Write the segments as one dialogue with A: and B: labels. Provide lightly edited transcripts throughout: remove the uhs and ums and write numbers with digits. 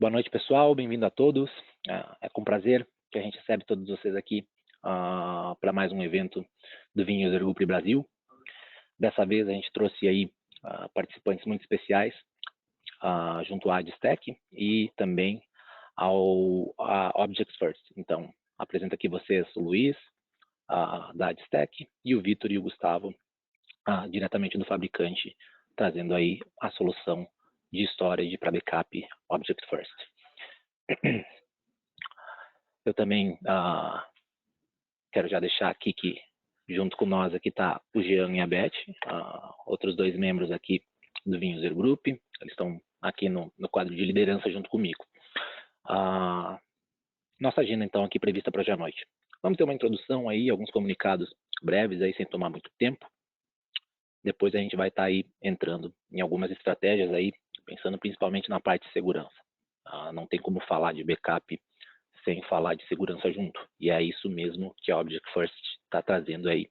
A: Boa noite, pessoal. Bem-vindo a todos. É com prazer que a gente recebe todos vocês aqui para mais um evento do Vinho User Group Brasil. Dessa vez a gente trouxe aí participantes muito especiais junto à Adstech e também a Objects First. Então, apresento aqui vocês o Luiz, da Adstech, e o Vitor e o Gustavo, diretamente do fabricante, trazendo aí a solução de storage para backup Object First. Eu também quero já deixar aqui que junto com nós aqui está o Jean e a Beth, outros dois membros aqui do Vinho User Group. Eles estão aqui no quadro de liderança junto comigo. Nossa agenda então aqui prevista para hoje à noite. Vamos ter uma introdução aí, alguns comunicados breves aí, sem tomar muito tempo. Depois a gente vai estar aí entrando em algumas estratégias aí, pensando principalmente na parte de segurança. Não tem como falar de backup sem falar de segurança junto. E é isso mesmo que a Object First está trazendo aí,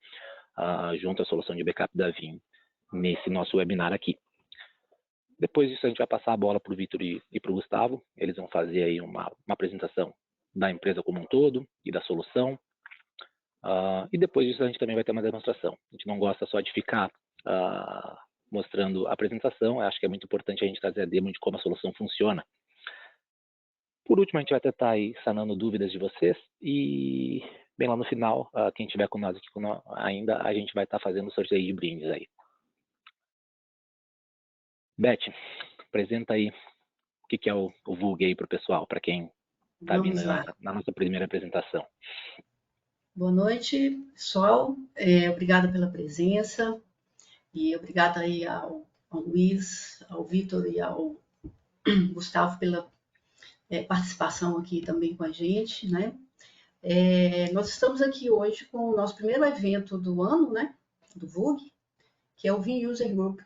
A: junto à solução de backup da Vim, nesse nosso webinar aqui. Depois disso a gente vai passar a bola para o Vitor e para o Gustavo. Eles vão fazer aí uma apresentação da empresa como um todo e da solução. E depois disso a gente também vai ter uma demonstração. A gente não gosta só de ficar mostrando a apresentação. Eu acho que é muito importante a gente trazer a demo de como a solução funciona. Por último, a gente vai tentar aí sanando dúvidas de vocês e bem lá no final, quem estiver com nós aqui ainda, a gente vai estar fazendo sorteio de brindes aí. Beth, apresenta aí o que é o VUG aí para o pessoal, para quem está vindo na nossa primeira apresentação.
B: Boa noite, pessoal. Obrigada pela presença e obrigada aí ao Luiz, ao Vitor e ao Gustavo pela participação aqui também com a gente, né? Nós estamos aqui hoje com o nosso primeiro evento do ano, né? Do VUG, que é o Vim User Group.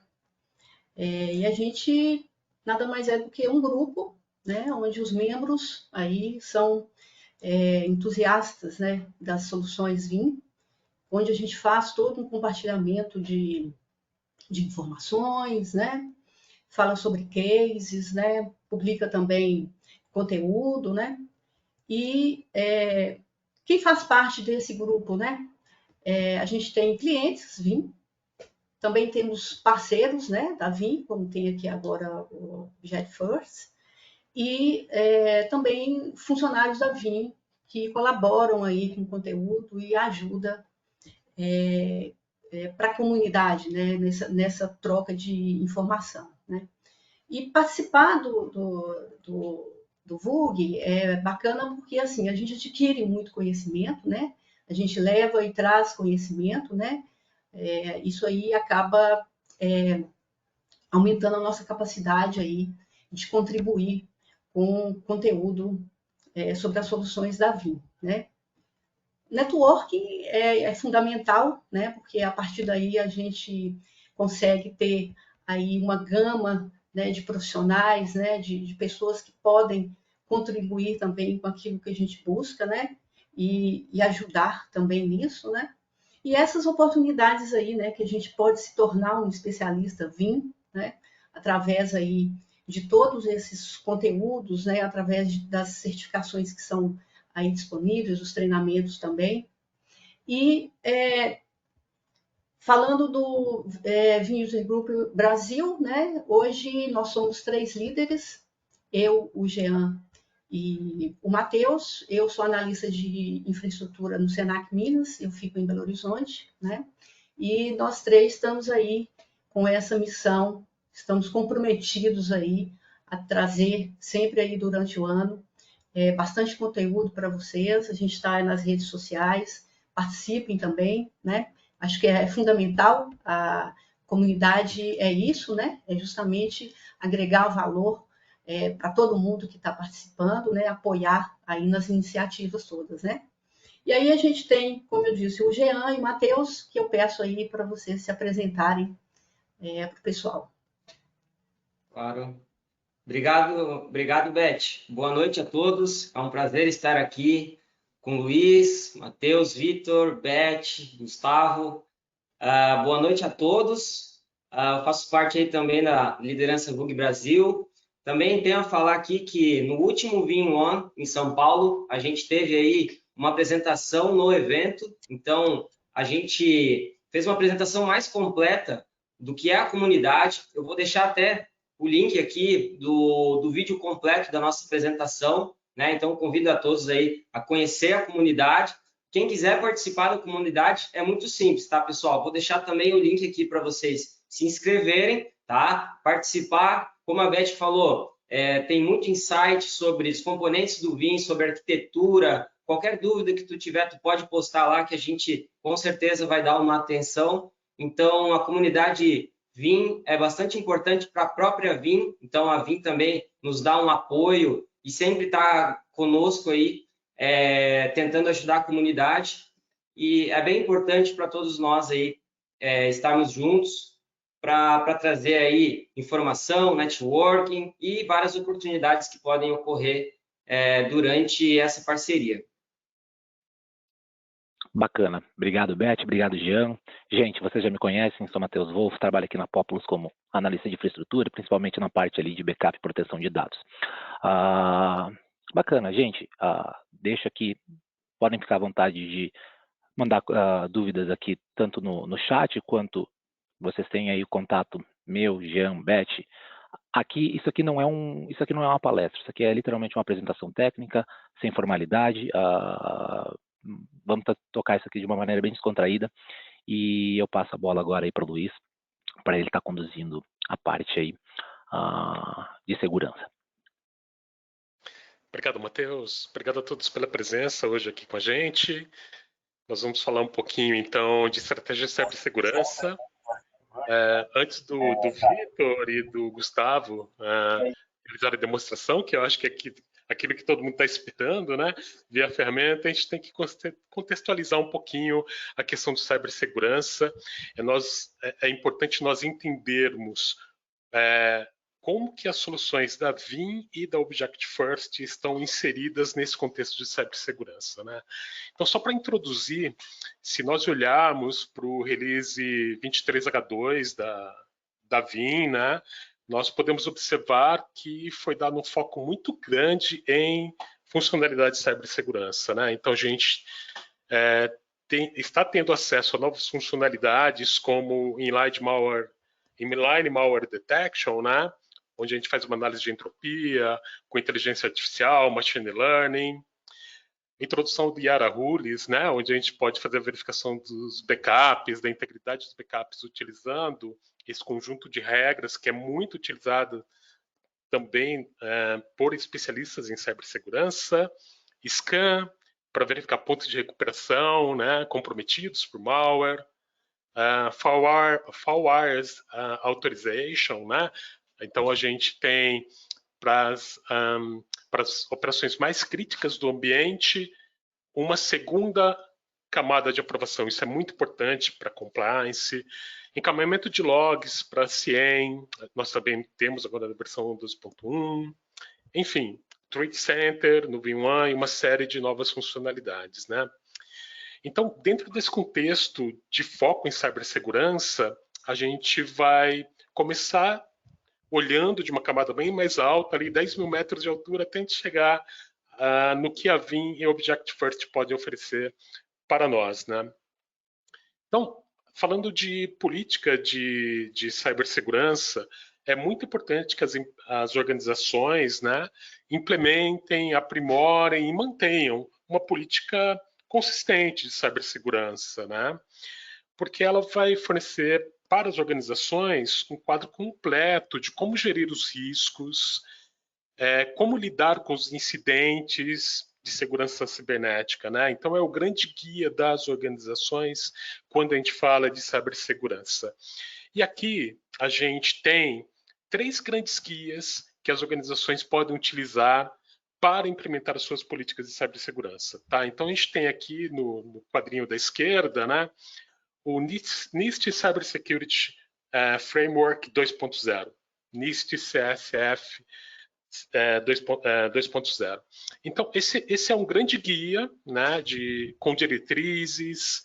B: E a gente nada mais é do que um grupo, né? Onde os membros aí são entusiastas, né? Das soluções Vim, onde a gente faz todo um compartilhamento de informações, né? Fala sobre cases, né? Publica também conteúdo, né? E quem faz parte desse grupo, né? A gente tem clientes Vim, também temos parceiros, né? Da Vim, como tem aqui agora o Jet First, e também funcionários da Vim que colaboram aí com conteúdo e ajuda para a comunidade, né? Nessa troca de informação, né? E participar do VUG é bacana porque assim a gente adquire muito conhecimento, né? A gente leva e traz conhecimento, né? Isso aí acaba aumentando a nossa capacidade aí de contribuir com conteúdo sobre as soluções da Vim, né? Networking é fundamental, né? Porque a partir daí a gente consegue ter aí uma gama, né, de profissionais, né, de pessoas que podem contribuir também com aquilo que a gente busca, né, e ajudar também nisso, né. E essas oportunidades aí, né, que a gente pode se tornar um especialista Vim, né, através aí de todos esses conteúdos, né, através das certificações que são aí disponíveis, os treinamentos também. E falando do Vim User Group Brasil, né? Hoje nós somos 3 líderes, eu, o Jean e o Matheus. Eu sou analista de infraestrutura no Senac Minas, eu fico em Belo Horizonte, né? E nós 3 estamos aí com essa missão, estamos comprometidos aí a trazer sempre aí durante o ano bastante conteúdo para vocês. A gente está nas redes sociais, participem também, né? Acho que é fundamental, a comunidade é isso, né? É justamente agregar valor para todo mundo que está participando, né? Apoiar aí nas iniciativas todas, né? E aí a gente tem, como eu disse, o Jean e o Matheus, que eu peço aí para vocês se apresentarem para o pessoal.
C: Claro. Obrigado, Beth. Boa noite a todos. É um prazer estar aqui com Luiz, Matheus, Vitor, Beth, Gustavo. Boa noite a todos. Eu faço parte aí também da liderança VUG Brasil. Também tenho a falar aqui que no último VinOne em São Paulo, a gente teve aí uma apresentação no evento, então a gente fez uma apresentação mais completa do que é a comunidade. Eu vou deixar até o link aqui do vídeo completo da nossa apresentação, né? Então convido a todos aí a conhecer a comunidade. Quem quiser participar da comunidade é muito simples, tá, pessoal? Vou deixar também o link aqui para vocês se inscreverem, tá? Participar, como a Beth falou, tem muito insight sobre os componentes do Vim, sobre arquitetura. Qualquer dúvida que tu tiver, tu pode postar lá que a gente com certeza vai dar uma atenção. Então, a comunidade Vim é bastante importante para a própria Vim, então a Vim também nos dá um apoio e sempre está conosco aí, tentando ajudar a comunidade. E é bem importante para todos nós aí estarmos juntos para trazer aí informação, networking e várias oportunidades que podem ocorrer durante essa parceria.
A: Bacana. Obrigado, Beth. Obrigado, Jean. Gente, vocês já me conhecem, sou Matheus Wolff, trabalho aqui na Populus como analista de infraestrutura, principalmente na parte ali de backup e proteção de dados. Bacana, gente. Deixa aqui, podem ficar à vontade de mandar dúvidas aqui, tanto no chat, quanto vocês têm aí o contato meu, Jean, Beth. Aqui, isso aqui não é uma palestra, isso aqui é literalmente uma apresentação técnica, sem formalidade. Vamos tocar isso aqui de uma maneira bem descontraída e eu passo a bola agora aí para o Luiz, para ele estar conduzindo a parte aí de segurança.
D: Obrigado, Matheus. Obrigado a todos pela presença hoje aqui com a gente. Nós vamos falar um pouquinho, então, de estratégia de cibersegurança. Antes do Vitor e do Gustavo realizar a demonstração, que eu acho que é aquilo que todo mundo está esperando, né? Via ferramenta, a gente tem que contextualizar um pouquinho a questão de cibersegurança. É importante nós entendermos como que as soluções da Vim e da Object First estão inseridas nesse contexto de cibersegurança, né? Então, só para introduzir, se nós olharmos para o release 23H2 da Vim, né, nós podemos observar que foi dado um foco muito grande em funcionalidade de cibersegurança, né? Então, a gente está tendo acesso a novas funcionalidades como inline malware detection, né? Onde a gente faz uma análise de entropia, com inteligência artificial, machine learning, introdução de Yara Rules, né? Onde a gente pode fazer a verificação dos backups, da integridade dos backups, utilizando esse conjunto de regras que é muito utilizado também por especialistas em cibersegurança, scan, para verificar pontos de recuperação, né, comprometidos por malware, FileWire Authorization, né? Então a gente tem para as operações mais críticas do ambiente uma segunda camada de aprovação. Isso é muito importante para compliance. Encaminhamento de logs para CIEM, nós também temos agora a versão 2.1. Enfim, Threat Center no VMware e uma série de novas funcionalidades, né? Então, dentro desse contexto de foco em cibersegurança, a gente vai começar olhando de uma camada bem mais alta, ali 10 mil metros de altura, até chegar no que a Vim e Object First podem oferecer para nós, né? Então, falando de política de cibersegurança, é muito importante que as organizações, né, implementem, aprimorem e mantenham uma política consistente de cibersegurança, né? Porque ela vai fornecer para as organizações um quadro completo de como gerir os riscos, como lidar com os incidentes de segurança cibernética, né? Então é o grande guia das organizações quando a gente fala de cibersegurança. E aqui a gente tem 3 grandes guias que as organizações podem utilizar para implementar as suas políticas de cibersegurança, tá? Então a gente tem aqui no quadrinho da esquerda, né, o NIST Cybersecurity Framework 2.0, NIST CSF 2.0. Então, esse é um grande guia, né, com diretrizes,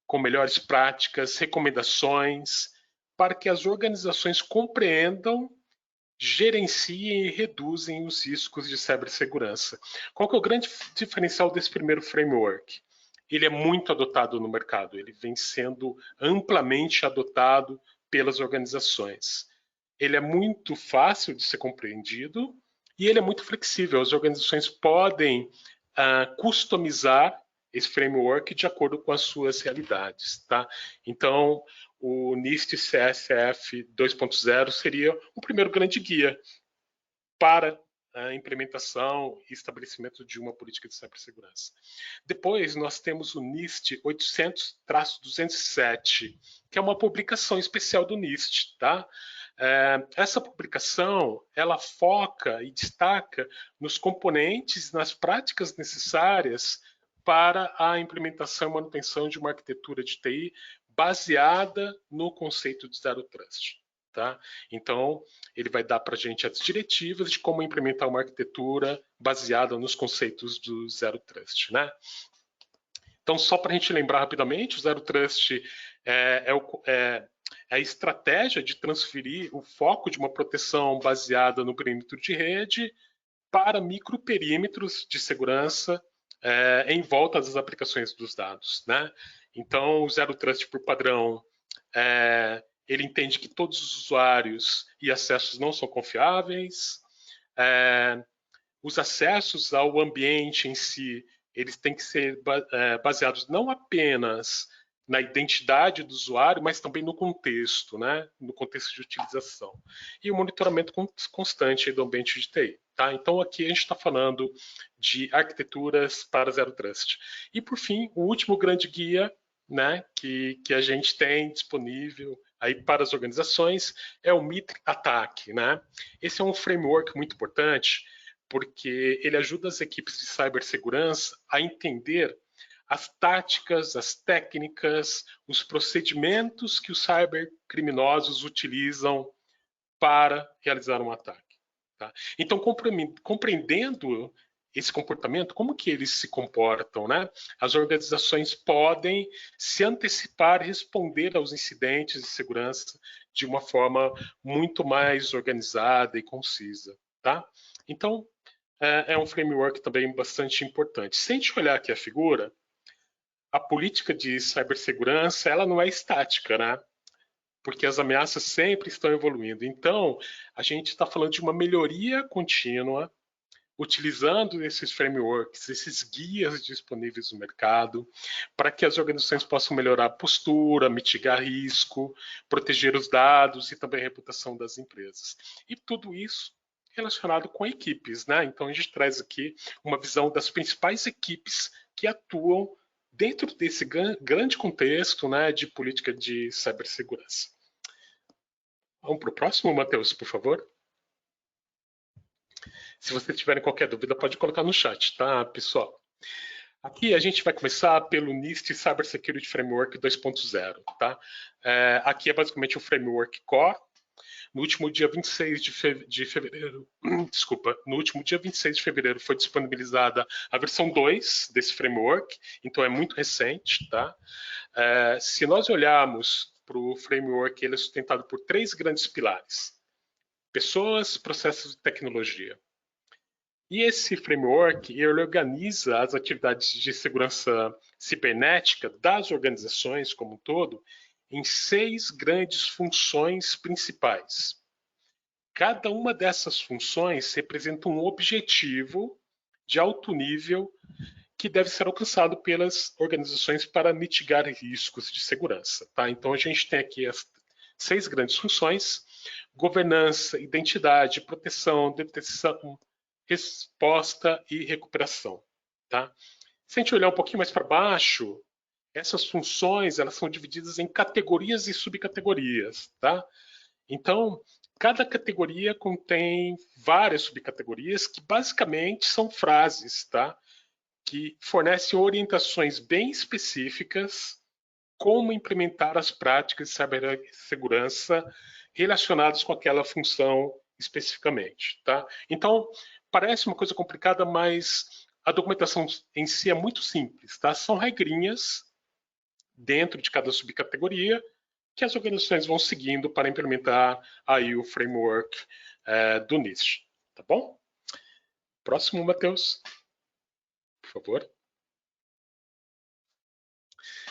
D: com melhores práticas, recomendações, para que as organizações compreendam gerenciem e reduzem os riscos de cibersegurança. Qual que é o grande diferencial desse primeiro framework? Ele é muito adotado no mercado, ele vem sendo amplamente adotado pelas organizações. Ele é muito fácil de ser compreendido e ele é muito flexível. As organizações podem customizar esse framework de acordo com as suas realidades, tá? Então, o NIST CSF 2.0 seria o primeiro grande guia para a implementação e estabelecimento de uma política de cibersegurança. Depois, nós temos o NIST 800-207, que é uma publicação especial do NIST, tá? Essa publicação, ela foca e destaca nos componentes, nas práticas necessárias para a implementação e manutenção de uma arquitetura de TI baseada no conceito de Zero Trust. Tá? Então, ele vai dar para a gente as diretivas de como implementar uma arquitetura baseada nos conceitos do Zero Trust. Né? Então, só para a gente lembrar rapidamente, o Zero Trust é a estratégia de transferir o foco de uma proteção baseada no perímetro de rede para microperímetros de segurança em volta das aplicações dos dados. Né? Então, o Zero Trust, por padrão, ele entende que todos os usuários e acessos não são confiáveis, os acessos ao ambiente em si, eles têm que ser baseados não apenas na identidade do usuário, mas também no contexto, né? No contexto de utilização. E o monitoramento constante do ambiente de TI. Tá? Então, aqui a gente está falando de arquiteturas para Zero Trust. E, por fim, o último grande guia, né, que a gente tem disponível aí para as organizações é o MITRE ATT&CK. Né? Esse é um framework muito importante, porque ele ajuda as equipes de cibersegurança a entender as táticas, as técnicas, os procedimentos que os cybercriminosos utilizam para realizar um ataque. Tá? Então, compreendendo esse comportamento, como que eles se comportam, né? As organizações podem se antecipar e responder aos incidentes de segurança de uma forma muito mais organizada e concisa, tá? Então, é um framework também bastante importante. Se a gente olhar aqui a figura, a política de cibersegurança, ela não é estática, né? Porque as ameaças sempre estão evoluindo. Então, a gente está falando de uma melhoria contínua, utilizando esses frameworks, esses guias disponíveis no mercado, para que as organizações possam melhorar a postura, mitigar risco, proteger os dados e também a reputação das empresas. E tudo isso relacionado com equipes, né? Então, a gente traz aqui uma visão das principais equipes que atuam dentro desse grande contexto, né, de política de cibersegurança. Vamos para o próximo, Matheus, por favor. Se vocês tiverem qualquer dúvida, pode colocar no chat, tá, pessoal? Aqui a gente vai começar pelo NIST Cybersecurity Framework 2.0, tá? Aqui é basicamente o framework core. No último dia 26 de fevereiro, desculpa, no último dia 26 de fevereiro foi disponibilizada a versão 2 desse framework, então é muito recente, tá? Se nós olharmos para o framework, ele é sustentado por 3 grandes pilares: pessoas, processos e tecnologia. E esse framework, ele organiza as atividades de segurança cibernética das organizações como um todo em 6 grandes funções principais. Cada uma dessas funções representa um objetivo de alto nível que deve ser alcançado pelas organizações para mitigar riscos de segurança. Tá? Então, a gente tem aqui as 6 grandes funções: governança, identidade, proteção, detecção, resposta e recuperação. Tá? Se a gente olhar um pouquinho mais para baixo, essas funções elas são divididas em categorias e subcategorias. Tá? Então, cada categoria contém várias subcategorias que basicamente são frases, tá? Que fornecem orientações bem específicas como implementar as práticas de cibersegurança relacionadas com aquela função especificamente. Tá? Então, parece uma coisa complicada, mas a documentação em si é muito simples. Tá? São regrinhas dentro de cada subcategoria que as organizações vão seguindo para implementar aí o framework do NIST, tá bom? Próximo, Matheus, por favor.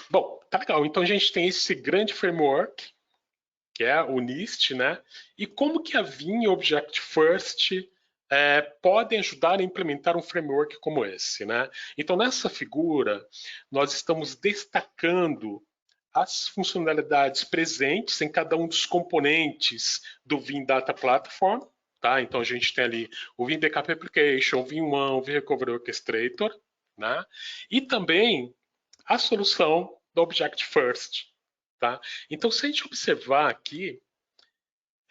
D: Bom, tá legal. Então a gente tem esse grande framework, que é o NIST, né? E como que a Vim e o Object First podem ajudar a implementar um framework como esse, né? Então nessa figura nós estamos destacando as funcionalidades presentes em cada um dos componentes do Vim Data Platform, tá? Então a gente tem ali o Vim Backup Application, o Vim1, o Vim Recovery Orchestrator, né? E também a solução do Object First, tá? Então se a gente observar aqui,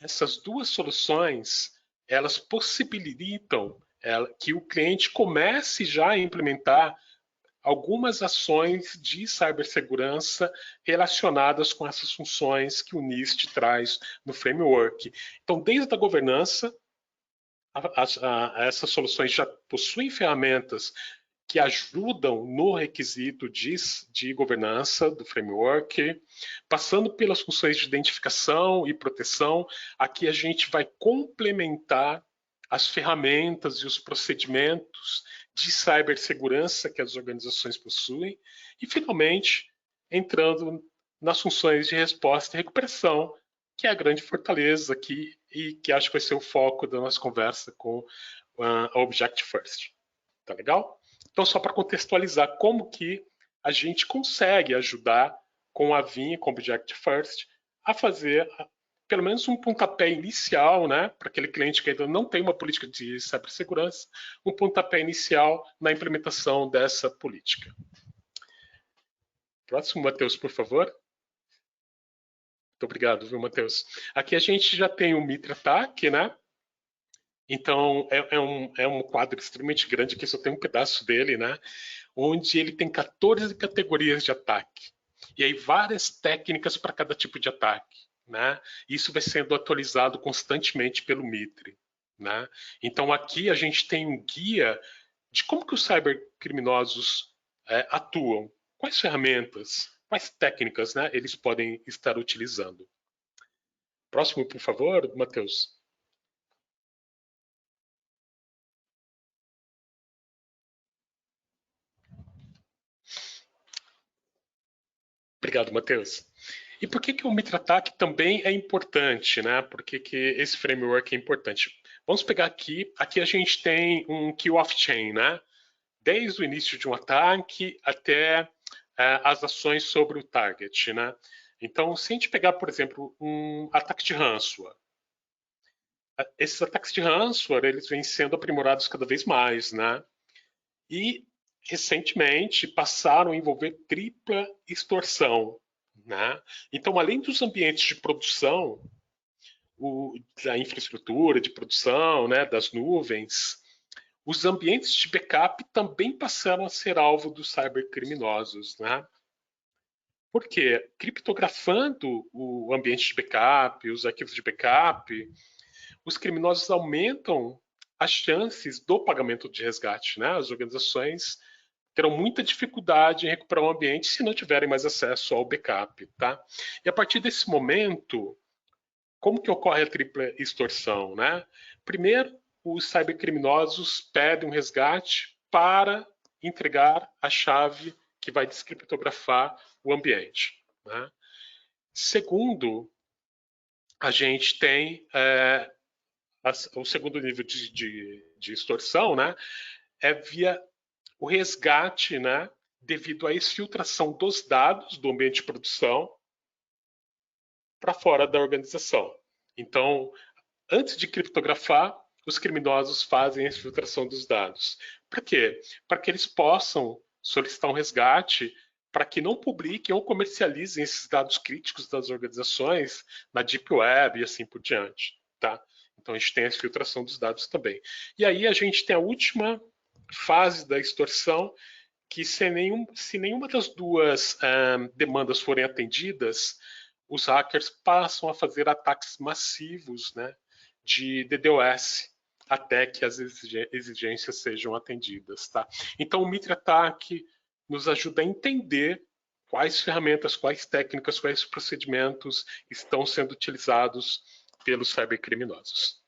D: essas duas soluções, elas possibilitam que o cliente comece já a implementar algumas ações de cibersegurança relacionadas com essas funções que o NIST traz no framework. Então, desde a governança, essas soluções já possuem ferramentas que ajudam no requisito de governança do framework, passando pelas funções de identificação e proteção. Aqui a gente vai complementar as ferramentas e os procedimentos de cibersegurança que as organizações possuem e, finalmente, entrando nas funções de resposta e recuperação, que é a grande fortaleza aqui e que acho que vai ser o foco da nossa conversa com a Object First. Tá legal? Então, só para contextualizar como que a gente consegue ajudar com a Vim, com o Object First, a fazer pelo menos um pontapé inicial, né, para aquele cliente que ainda não tem uma política de cibersegurança, um pontapé inicial na implementação dessa política. Próximo, Matheus, por favor. Muito obrigado, viu, Matheus? Aqui a gente já tem o Mitra Attack, né? Então, é um quadro extremamente grande, que só tem um pedaço dele, né? Onde ele tem 14 categorias de ataque. E aí várias técnicas para cada tipo de ataque, né? Isso vai sendo atualizado constantemente pelo Mitre, né? Então, aqui a gente tem um guia de como que os cybercriminosos atuam, quais ferramentas, quais técnicas, né, eles podem estar utilizando. Próximo, por favor, Matheus. Obrigado, Matheus. E por que o Mitra Attack também é importante, né? Por que esse framework é importante? Vamos pegar aqui a gente tem um kill off chain, né? Desde o início de um ataque até as ações sobre o target, né? Então, se a gente pegar, por exemplo, um ataque de ransomware, esses ataques de ransomware, eles vêm sendo aprimorados cada vez mais, né? E recentemente passaram a envolver tripla extorsão, né? Então, além dos ambientes de produção, da infraestrutura de produção, né, das nuvens, os ambientes de backup também passaram a ser alvo dos cybercriminosos, né? Por quê? Criptografando o ambiente de backup, os arquivos de backup, os criminosos aumentam as chances do pagamento de resgate, né? As organizações terão muita dificuldade em recuperar o ambiente se não tiverem mais acesso ao backup, tá? E a partir desse momento, como que ocorre a tripla extorsão, né? Primeiro, os cybercriminosos pedem um resgate para entregar a chave que vai descriptografar o ambiente, né? Segundo, a gente tem o segundo nível de extorsão, né? É via o resgate, né, devido à exfiltração dos dados do ambiente de produção para fora da organização. Então, antes de criptografar, os criminosos fazem a exfiltração dos dados. Para quê? Para que eles possam solicitar um resgate para que não publiquem ou comercializem esses dados críticos das organizações na Deep Web e assim por diante, tá? Então, a gente tem a exfiltração dos dados também. E aí a gente tem a última fase da extorsão, que se nenhuma das duas demandas forem atendidas, os hackers passam a fazer ataques massivos, né, de DDoS, até que as exigências sejam atendidas, tá? Então o Mitra Attack nos ajuda a entender quais ferramentas, quais técnicas, quais procedimentos estão sendo utilizados pelos cybercriminosos.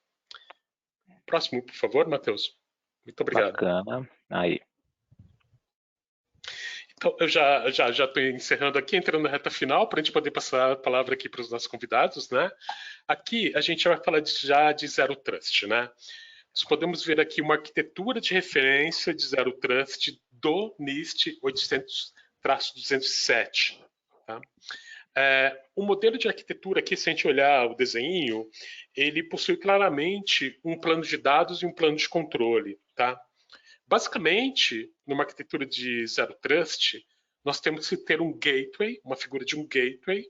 D: Próximo, por favor, Matheus. Muito obrigado.
A: Bacana. Aí.
D: Então, eu já estou encerrando aqui, entrando na reta final, para a gente poder passar a palavra aqui para os nossos convidados, né? Aqui a gente vai falar já de Zero Trust, né? Nós podemos ver aqui uma arquitetura de referência de Zero Trust do NIST 800-207. Tá? O modelo de arquitetura aqui, se a gente olhar o desenho, ele possui claramente um plano de dados e um plano de controle. Tá? Basicamente, numa arquitetura de Zero Trust, nós temos que ter um gateway, uma figura de um gateway,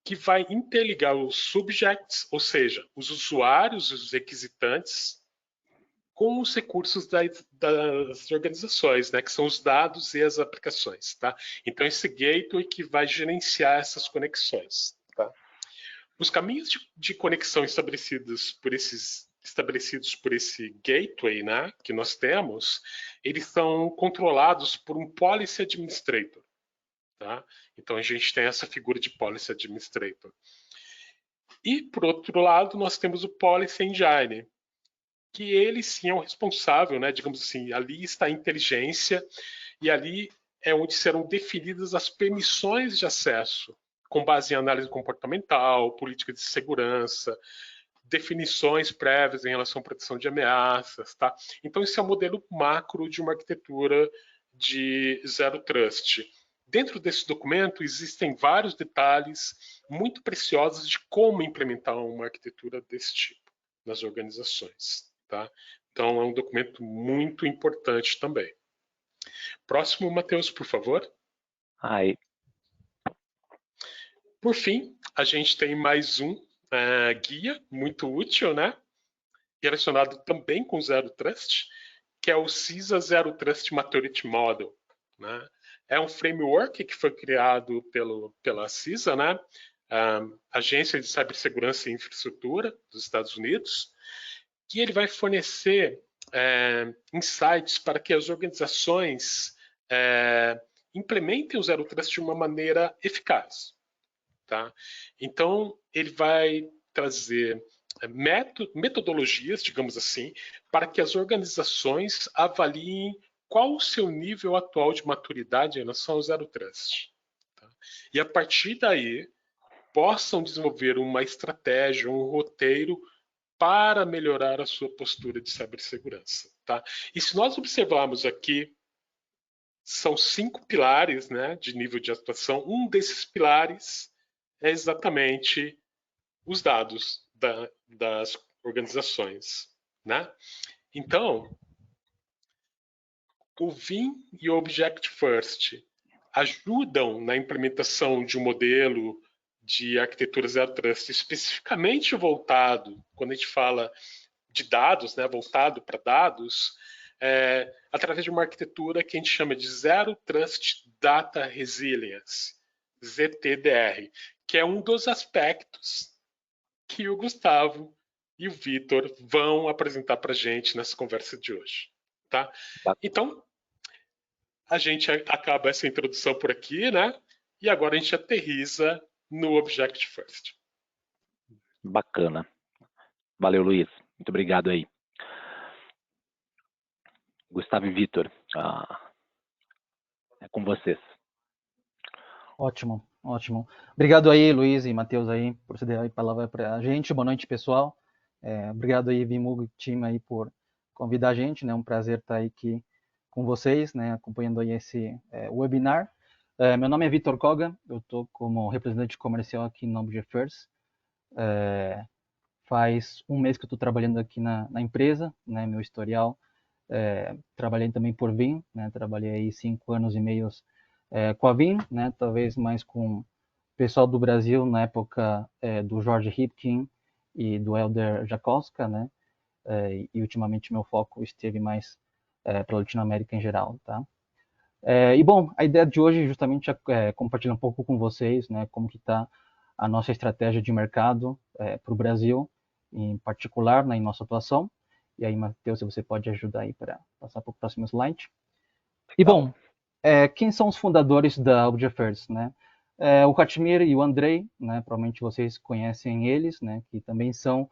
D: que vai interligar os subjects, ou seja, os usuários, os requisitantes, com os recursos das organizações, né, que são os dados e as aplicações. Tá? Então, esse gateway que vai gerenciar essas conexões. Tá? Os caminhos de conexão estabelecidos por esse gateway, né, que nós temos, eles são controlados por um Policy Administrator. Tá? Então, a gente tem essa figura de Policy Administrator. E, por outro lado, nós temos o Policy Engine, que ele sim é o responsável, né, digamos assim, ali está a inteligência e ali é onde serão definidas as permissões de acesso, com base em análise comportamental, política de segurança, definições prévias em relação à proteção de ameaças. Tá? Então, esse é o modelo macro de uma arquitetura de Zero Trust. Dentro desse documento existem vários detalhes muito preciosos de como implementar uma arquitetura desse tipo nas organizações. Tá? Então, é um documento muito importante também. Próximo, Matheus, por favor.
A: Aí.
D: Por fim, a gente tem mais um guia muito útil, né? Relacionado também com Zero Trust, que é o CISA Zero Trust Maturity Model. Né? É um framework que foi criado pela CISA, né? Agência de Cibersegurança e Infraestrutura dos Estados Unidos, que ele vai fornecer insights para que as organizações implementem o Zero Trust de uma maneira eficaz. Tá? Então, ele vai trazer metodologias, digamos assim, para que as organizações avaliem qual o seu nível atual de maturidade em relação ao Zero Trust. Tá? E a partir daí, possam desenvolver uma estratégia, um roteiro para melhorar a sua postura de cibersegurança. Tá? E se nós observarmos aqui, são 5 pilares, né, de nível de atuação. Um desses pilares é exatamente os dados das organizações. Né? Então, o VIM e o Object First ajudam na implementação de um modelo de arquitetura Zero Trust especificamente voltado, quando a gente fala de dados, né, voltado para dados, através de uma arquitetura que a gente chama de Zero Trust Data Resilience, ZTDR, que é um dos aspectos que o Gustavo e o Vitor vão apresentar para a gente nessa conversa de hoje. Tá? Então, a gente acaba essa introdução por aqui, né? E agora a gente aterriza no Object First.
A: Bacana. Valeu, Luiz. Muito obrigado aí. Gustavo e Vitor, é com vocês.
E: Ótimo, ótimo. Obrigado aí, Luiz e Matheus aí, por ceder a palavra para a gente. Boa noite, pessoal. Obrigado aí, Vimug e time aí por convidar a gente, né? Um prazer estar aqui com vocês, né? Acompanhando aí esse webinar. Meu nome é Vitor Koga, eu estou como representante comercial aqui no Object First. Faz um mês que eu estou trabalhando aqui na empresa, né? Meu historial. Trabalhei também por VIM, né? Trabalhei aí 5 anos e meio com a VIM, né? Talvez mais com o pessoal do Brasil na época do Jorge Hipkin e do Elder Jakowska, né? E ultimamente meu foco esteve mais para a Latinoamérica em geral, tá? E bom, a ideia de hoje justamente é compartilhar um pouco com vocês, né? Como que está a nossa estratégia de mercado para o Brasil, em particular, né, em nossa atuação. E aí, Matheus, você pode ajudar aí para passar para o próximo slide. E bom, quem são os fundadores da Object First, né? O Khatimir e o Andrei, né? Provavelmente vocês conhecem eles, né? Que também são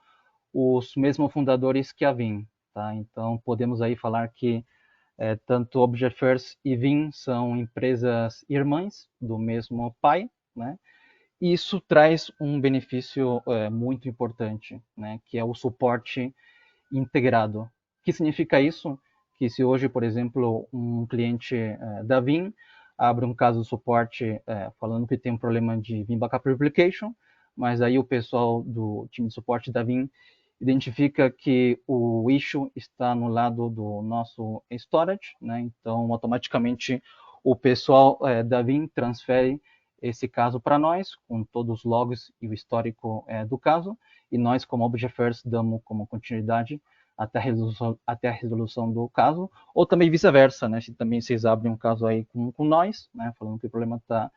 E: os mesmos fundadores que a Vim, tá? Então, podemos aí falar que tanto Objectverse e Vim são empresas irmãs do mesmo pai, né? E isso traz um benefício muito importante, né? Que é o suporte integrado. O que significa isso? Que se hoje, por exemplo, um cliente da Vim abre um caso de suporte falando que tem um problema de Vim Backup Replication, mas aí o pessoal do time de suporte da Vim identifica que o issue está no lado do nosso storage, né? Então, automaticamente, o pessoal da Vim transfere esse caso para nós, com todos os logs e o histórico do caso, e nós, como Objectverse, damos como continuidade até a resolução do caso, ou também vice-versa, né? Se também vocês abrem um caso aí com nós, né? Falando que o problema está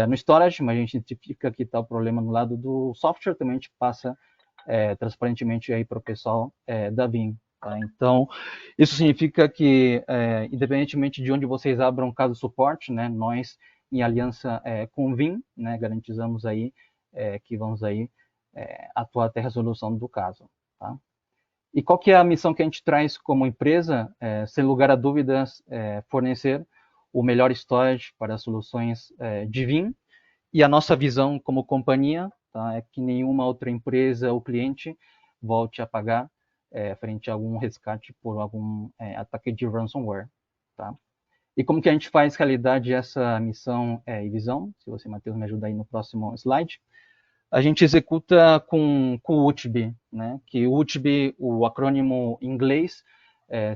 E: no storage, mas a gente identifica que está o problema no lado do software, também a gente passa transparentemente aí para o pessoal da Vim. Tá? Então, isso significa que, independentemente de onde vocês abram caso de suporte, né, nós, em aliança com o Vim, né, garantizamos aí que vamos aí atuar até a resolução do caso. Tá? E qual que é a missão que a gente traz como empresa? Sem lugar a dúvidas, fornecer o melhor storage para soluções de Vim, e a nossa visão como companhia, tá, é que nenhuma outra empresa ou cliente volte a pagar frente a algum resgate por algum ataque de ransomware. Tá? E como que a gente faz realidade essa missão e visão? Se você, Matheus, me ajuda aí no próximo slide. A gente executa com o UTB, né? Que o UTB, o acrônimo em inglês,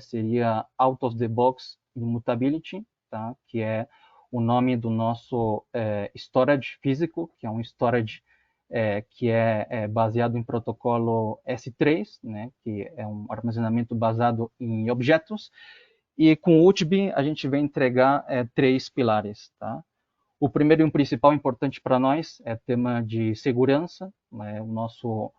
E: seria Out of the Box Immutability, tá? Que é o nome do nosso storage físico, que é um storage que é baseado em protocolo S3, né? Que é um armazenamento baseado em objetos. E com o UTB a gente vem entregar 3 pilares, tá? O primeiro e o principal importante para nós é tema de segurança, né? O nosso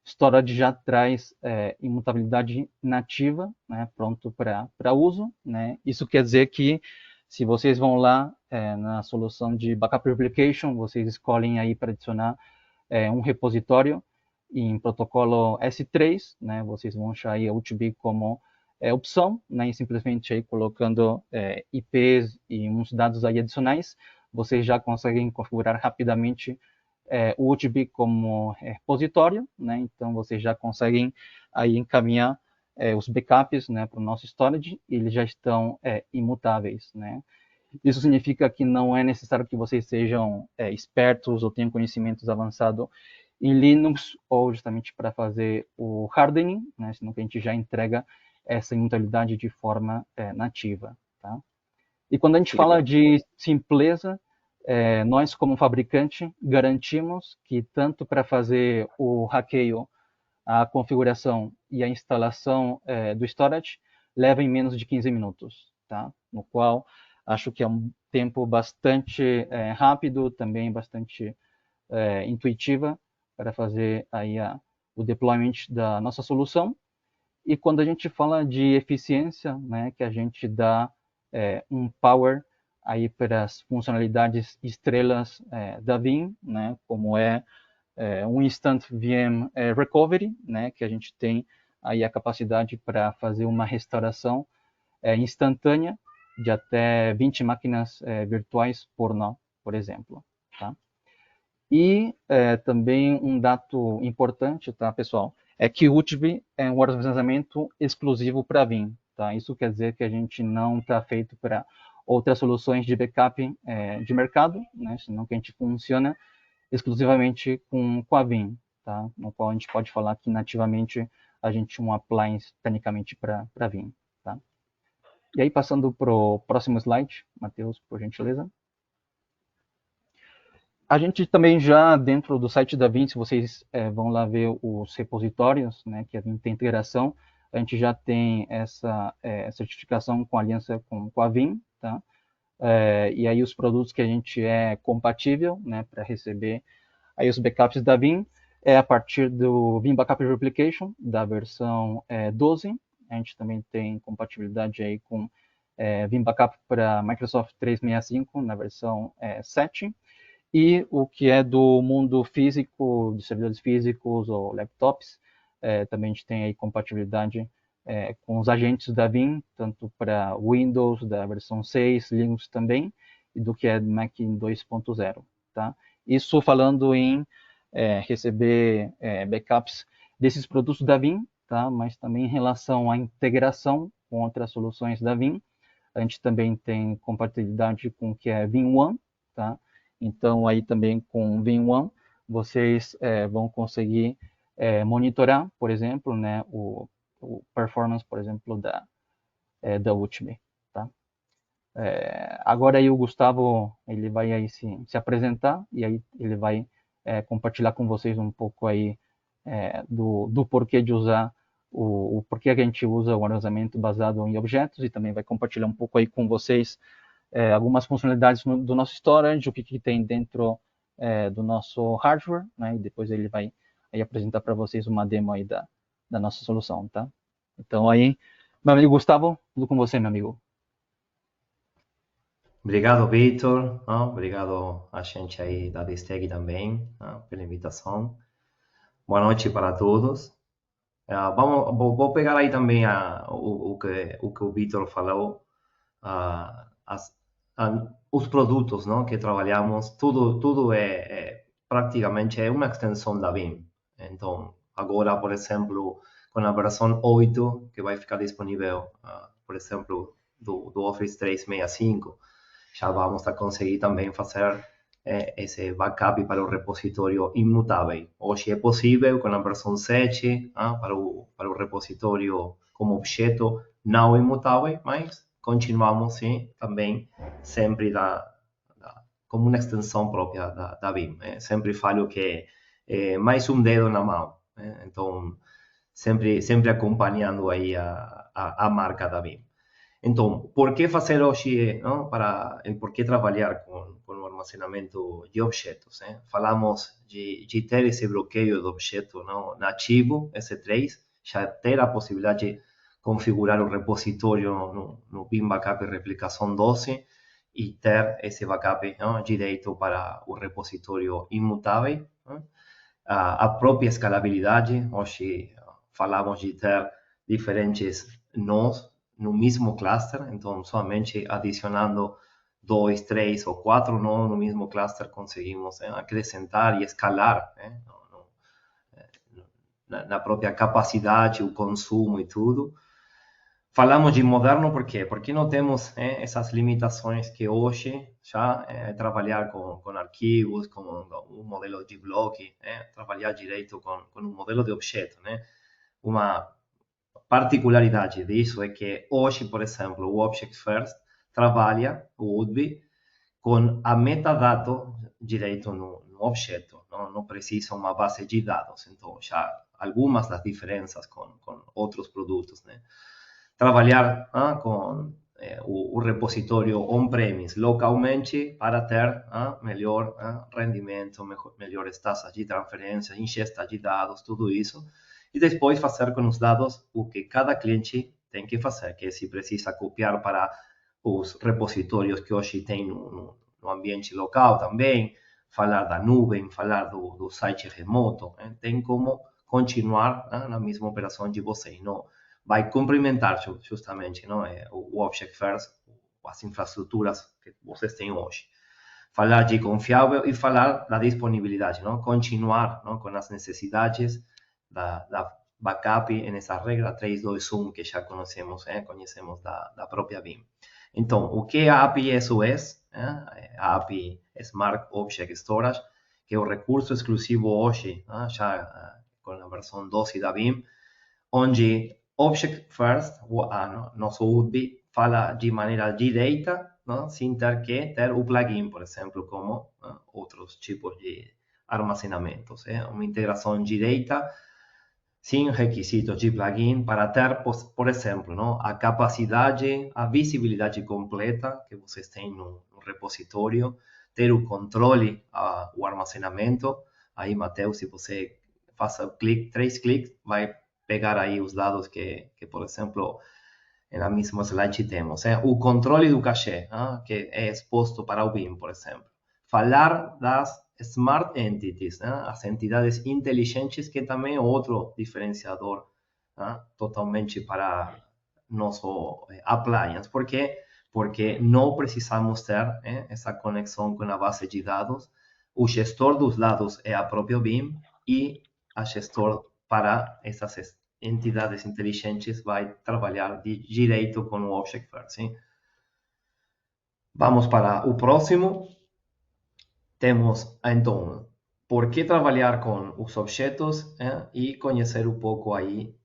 E: storage já traz imutabilidade nativa, né? Pronto para uso, né? Isso quer dizer que se vocês vão lá na solução de Backup Replication, vocês escolhem aí para adicionar um repositório em protocolo S3, né? Vocês vão achar aí a UTB como opção, né? E simplesmente aí colocando IPs e uns dados aí adicionais, vocês já conseguem configurar rapidamente o UTB como repositório, né? Então vocês já conseguem aí encaminhar os backups, né, para o nosso storage, e eles já estão imutáveis, né? Isso significa que não é necessário que vocês sejam espertos ou tenham conhecimentos avançados em Linux, ou justamente para fazer o hardening, né? Senão que a gente já entrega essa imutabilidade de forma nativa, tá? E quando a gente fala de simpleza, nós, como fabricante, garantimos que tanto para fazer o hackeio, a configuração e a instalação do storage leva em menos de 15 minutos, tá? No qual acho que é um tempo bastante rápido, também bastante intuitiva para fazer aí o deployment da nossa solução. E quando a gente fala de eficiência, né, que a gente dá um power aí para as funcionalidades estrelas da Vim, né, como um Instant VM Recovery, né, que a gente tem aí a capacidade para fazer uma restauração instantânea de até 20 máquinas virtuais por nó, por exemplo. Tá? E também um dado importante, tá, pessoal, é que o UTB é um armazenamento exclusivo para Vim. Tá? Isso quer dizer que a gente não está feito para outras soluções de backup de mercado, né? Senão que a gente funciona exclusivamente com a Vim, tá? No qual a gente pode falar que nativamente a gente um appliance tecnicamente para Vim. Tá? E aí, passando para o próximo slide, Matheus, por gentileza. A gente também já, dentro do site da Vim, se vocês vão lá ver os repositórios, né, que a Vim tem integração, a gente já tem essa certificação com aliança com a Vim, tá? E aí os produtos que a gente é compatível, né, para receber aí os backups da Vim, é a partir do Vim Backup Replication, da versão 12. A gente também tem compatibilidade aí com Vim Backup para Microsoft 365, na versão 7. E o que é do mundo físico, de servidores físicos ou laptops, também a gente tem aí compatibilidade com os agentes da Vim, tanto para Windows da versão 6, Linux também, e do que é Mac 2.0, tá? Isso falando em receber backups desses produtos da Vim, tá? Mas também em relação à integração com outras soluções da Vim, a gente também tem compatibilidade com o que é VimOne, tá? Então, aí também com VimOne, vocês vão conseguir monitorar, por exemplo, né, o performance, por exemplo, da Ultimate, tá? Agora aí o Gustavo, ele vai aí se apresentar e aí ele vai compartilhar com vocês um pouco aí do porquê de usar o porquê que a gente usa o armazenamento baseado em objetos, e também vai compartilhar um pouco aí com vocês algumas funcionalidades do nosso storage, o que tem dentro do nosso hardware, né? E depois ele vai aí apresentar para vocês uma demo aí da nossa solução, tá? Então aí, meu amigo Gustavo, tudo com você, meu amigo.
F: Obrigado, Vitor. Obrigado a gente aí da Disteg também pela invitação. Boa noite para todos. Vou pegar aí também o que o Vitor falou, os produtos, não, que trabalhamos, tudo praticamente uma extensão da Vim. Então, agora, por exemplo, com a versão 8, que vai ficar disponível, por exemplo, do Office 365, já vamos a conseguir também fazer esse backup para o repositório imutável. Hoje é possível com a versão 7 para o repositório como objeto não imutável, mas continuamos sim, também sempre como uma extensão própria da Vim. Sempre falo que é mais um dedo na mão. Então, sempre acompanhando aí a marca da Vim. Então, por que fazer hoje, não? Por que trabalhar com o armazenamento de objetos? Falamos de ter esse bloqueio do objeto não? Nativo, S3, já ter a possibilidade de configurar o repositório no Vim Backup Replicação 12 e ter esse backup não? Direito para o repositório imutável. A própria escalabilidade, hoje falamos de ter diferentes nós no mesmo cluster, então somente adicionando 2, 3 ou 4 nodos no mesmo cluster conseguimos acrescentar e escalar na própria capacidade, o consumo e tudo. Falamos de moderno por quê? Porque não temos essas limitações que hoje já trabalhar com arquivos, com um modelo de bloco, trabalhar direito com um modelo de objeto, né? Uma particularidade disso é que hoje, por exemplo, o Object First trabalha, o UDB, com a metadado direito no objeto. Não precisa uma base de dados. Então, já algumas das diferenças com outros produtos, né? Trabalhar com o repositório on-premise localmente para ter melhor rendimento, melhores taxas de transferência, ingesta de dados, tudo isso. E depois fazer com os dados o que cada cliente tem que fazer, que se precisa copiar para os repositórios que hoje tem no ambiente local também, falar da nuvem, falar do site remoto, tem como continuar na mesma operação de vocês, não vai complementar justamente não, o Object First, as infraestruturas que vocês têm hoje. Falar de confiável e falar da disponibilidade, não? Continuar não, com as necessidades da backup nessa regra 3, 2, 1 que já conhecemos da própria Vim. Então, o que é a API SOS? A API Smart Object Storage, que é o recurso exclusivo hoje, já com a versão 12 da Vim, onde Object First, nosso UDB, fala de maneira direita, não? Sem ter que ter o plugin, por exemplo, como outros tipos de armazenamentos. Uma integração direita, sem requisitos de plugin, para ter, por exemplo, não? A capacidade, a visibilidade completa que vocês têm no repositório, ter o controle, o armazenamento. Aí, Matheus, se você faz 3 cliques, vai pegar aí os dados que por exemplo, na mesma slide temos. O controle do cache, que é exposto para o Vim, por exemplo. falar das Smart Entities, né? As entidades inteligentes, que também é outro diferenciador, né? Totalmente para nosso appliance. Por quê? Porque não precisamos ter essa conexão com a base de dados. O gestor dos dados é a própria BIM e a gestor para essas entidades inteligentes vai trabalhar direito com o Objectverse. Sim? Vamos para o próximo. Temos, então, por que trabalhar com os objetos e conhecer um pouco aí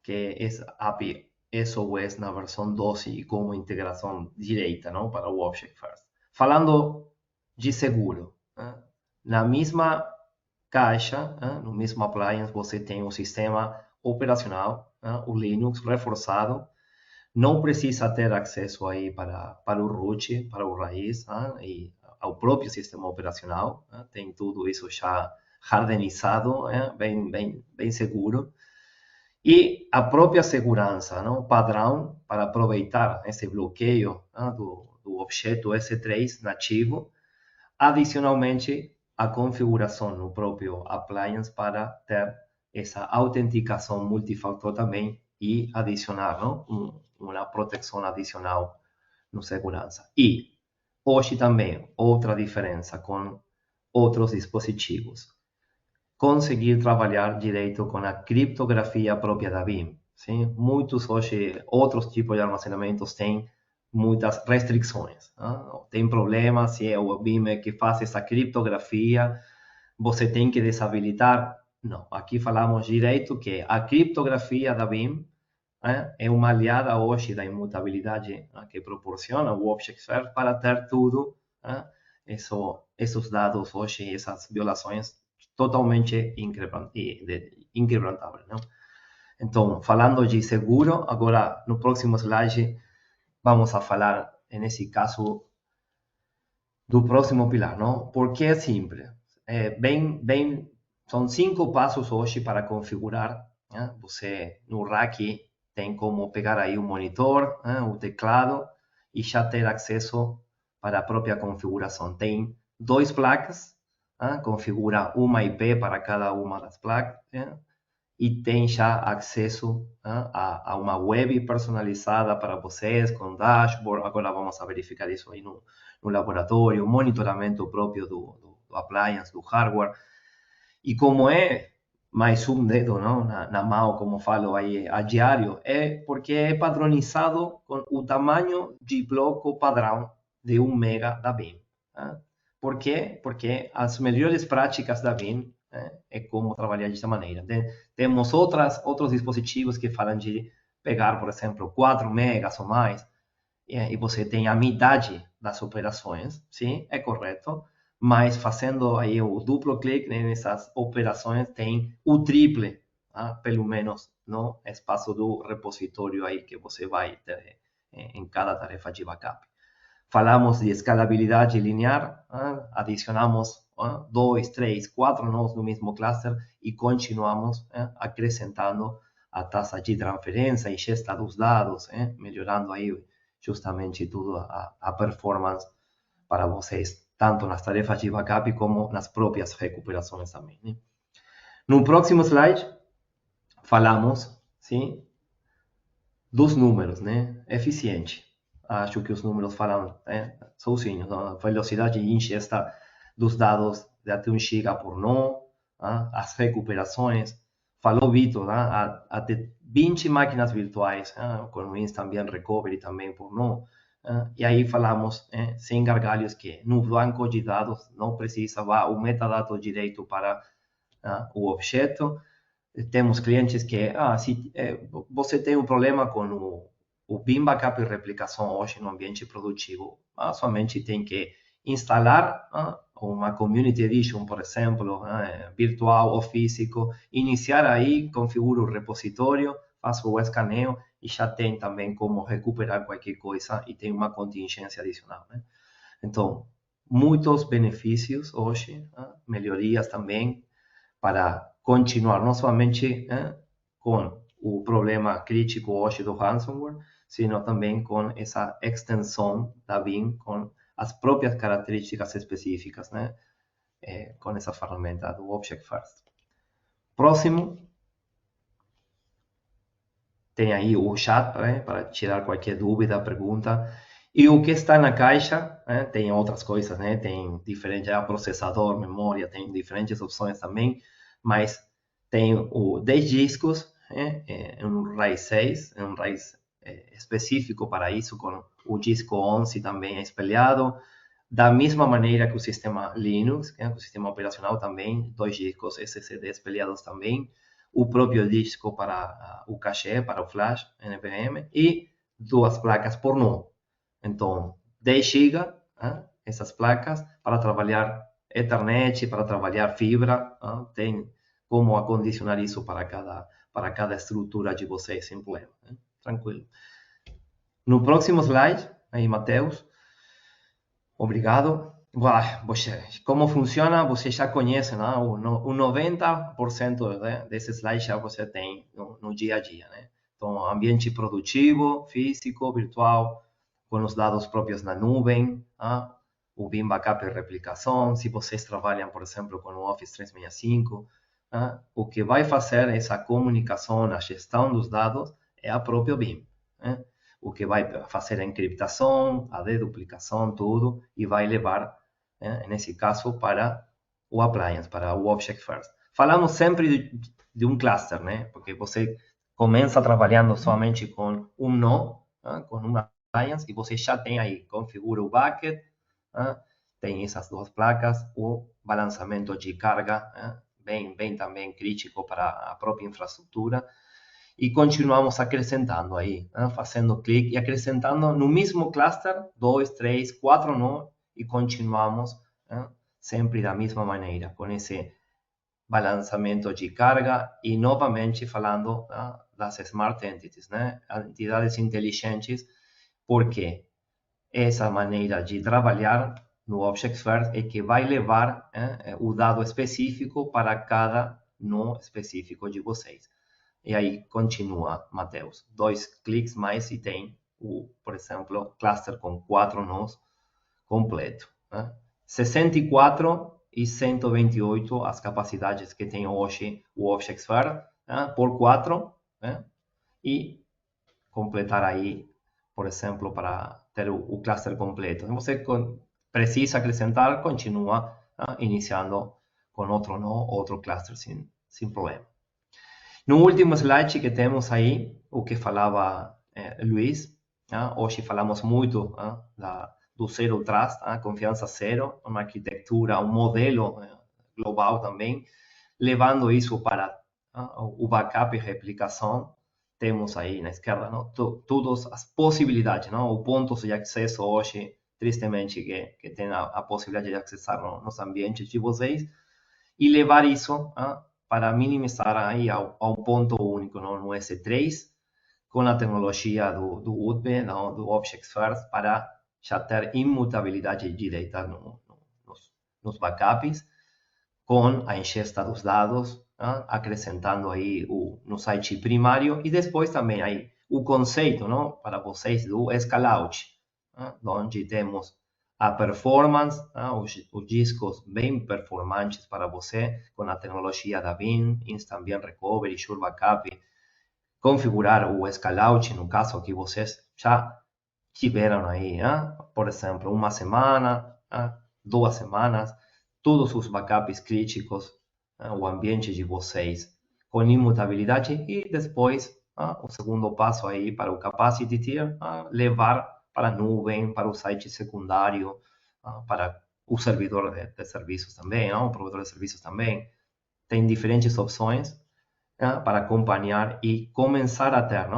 F: que é a API SOS na versão 12 e como integração direita, não, para o Objectverse. Falando de seguro, na mesma caixa, no mesmo appliance, você tem o sistema operacional, o Linux reforçado. Não precisa ter acesso aí para o root, para o raiz, e ao próprio sistema operacional. Tem tudo isso já hardenizado, bem seguro. E a própria segurança, não? Padrão, para aproveitar esse bloqueio do objeto S3 nativo. Adicionalmente, a configuração no próprio appliance para ter essa autenticação multifator também e adicionar, não? Uma proteção adicional no segurança. E hoje também, outra diferença com outros dispositivos. Conseguir trabalhar direito com a criptografia própria da BIM. Sim? Muitos hoje, outros tipos de armazenamentos têm muitas restrições. Tem problema se é o BIM que faz essa criptografia, você tem que desabilitar. Não, aqui falamos direito que a criptografia da BIM é uma aliada hoje da imutabilidade que proporciona o Objectverse para ter tudo, esses dados hoje, essas violações totalmente inquebrantáveis. Não? Então, falando de seguro, agora no próximo slide vamos a falar, nesse caso, do próximo pilar, não? Porque é simples. São 5 passos hoje para configurar. Né? Você, no rack, tem como pegar aí o monitor, o teclado, e já ter acesso para a própria configuração. Tem 2 placas, configura uma IP para cada uma das placas, e tem já acesso a uma web personalizada para vocês, com dashboard. Agora vamos a verificar isso aí no laboratório, monitoramento próprio do appliance, do hardware. E como é mais um dedo, não, na mão, como falo aí a diário, é porque é padronizado com o tamanho de bloco padrão de 1 mega da BIM. Por quê? Porque as melhores práticas da BIM é como trabalhar dessa maneira. Temos outros dispositivos que falam de pegar, por exemplo, 4 megas ou mais, e você tem a metade das operações, sim, é correto, mas fazendo aí o duplo clique nessas operações tem o triple, pelo menos, no espaço do repositório aí que você vai ter em cada tarefa de backup. Falamos de escalabilidade linear, adicionamos 2, 3, 4 nodes no mesmo cluster e continuamos acrescentando a taxa de transferência e ingesta dos dados, melhorando aí justamente tudo a performance para vocês, tanto nas tarefas de backup como nas próprias recuperações também. Né? No próximo slide, falamos, sim, dos números, né? Eficiente. Acho que os números falam sozinhos. A velocidade de ingesta dos dados de até 1 GB por nó, as recuperações. Falou Vitor, até 20 máquinas virtuais, com o Instant BIM Recovery também por nó. E aí falamos, sem gargalhos, que no banco de dados não precisa o metadado direito para o objeto. Temos clientes que, se você tem um problema com o BIM Backup e replicação hoje no ambiente produtivo, somente tem que instalar uma Community Edition, por exemplo, virtual ou físico, iniciar aí, configura o repositório, faz o escaneio e já tem também como recuperar qualquer coisa e tem uma contingência adicional. Né? Então, muitos benefícios hoje, melhorias também para continuar não somente com o problema crítico hoje do ransomware, sino também com essa extensão da BIM com as próprias características específicas, né? Com essa ferramenta do Object First. Próximo, tem aí o chat, né, para tirar qualquer dúvida, pergunta. E o que está na caixa, né, tem outras coisas, né? Tem diferente processador, memória, tem diferentes opções também, mas tem o 10 discos, né, um RAID 6, um RAID específico para isso, com o disco 11 também espelhado, da mesma maneira que o sistema Linux, né, o sistema operacional também, 2 discos SSD espelhados também, o próprio disco para o cache, para o flash NVMe, e 2 placas por nó. Então, 10 GB, essas placas, para trabalhar Ethernet, para trabalhar fibra, tem como acondicionar isso para cada estrutura de vocês sem problema. Tranquilo. No próximo slide, aí, Matheus. Obrigado. Como funciona, você já conhece, né? O 90% desse slide já você tem no dia a dia, né? Então, ambiente produtivo, físico, virtual, com os dados próprios na nuvem, o BIM Backup e replicação, se vocês trabalham, por exemplo, com o Office 365, o que vai fazer essa comunicação, a gestão dos dados, é a própria BIM, né? O que vai fazer a encriptação, a deduplicação, tudo, e vai levar, nesse caso, para o appliance, para o Object First. Falamos sempre de um cluster, né? Porque você começa trabalhando somente com um nó, com uma appliance, e você já tem aí, configura o bucket, tem essas 2 placas, o balanceamento de carga, bem também crítico para a própria infraestrutura, e continuamos acrescentando aí, fazendo clique e acrescentando no mesmo cluster 2, 3, 4 nó, e continuamos sempre da mesma maneira, com esse balanceamento de carga, e novamente falando das Smart Entities, né? Entidades inteligentes, porque essa maneira de trabalhar no Object First é que vai levar o dado específico para cada nó específico de vocês. E aí continua, Matheus. 2 cliques mais e tem, por exemplo, cluster com 4 nós completo. 64 e 128 as capacidades que tem hoje o Object First, por 4, e completar aí, por exemplo, para ter o cluster completo. Se você precisa acrescentar, continua iniciando com outro nó, outro cluster sem problema. No último slide que temos aí, o que falava Luiz, hoje falamos muito do Zero Trust, confiança zero, uma arquitetura, um modelo global também, levando isso para o backup e replicação. Temos aí na esquerda todas as possibilidades, os pontos de acesso hoje, tristemente, que tem a possibilidade de acessar nos ambientes de vocês, e levar isso para minimizar aí a um ponto único, no S3, com a tecnologia do UDB, do Object First, para já ter imutabilidade de data nos backups, com a ingesta dos dados, acrescentando aí no site primário, e depois também aí o conceito, para vocês do Scale-out, onde temos a performance, os discos bem performantes para você, com a tecnologia da BIM, Instant BIM Recovery, Sure Backup, configurar o Scale-out, no caso que vocês já tiveram aí, por exemplo, uma semana, 2 semanas, todos os backups críticos, o ambiente de vocês com imutabilidade, e depois o segundo passo aí para o Capacity Tier, levar para a nuvem, para o site secundário, para o servidor de serviços também, o provedor de serviços também. Tem diferentes opções para acompanhar e começar a ter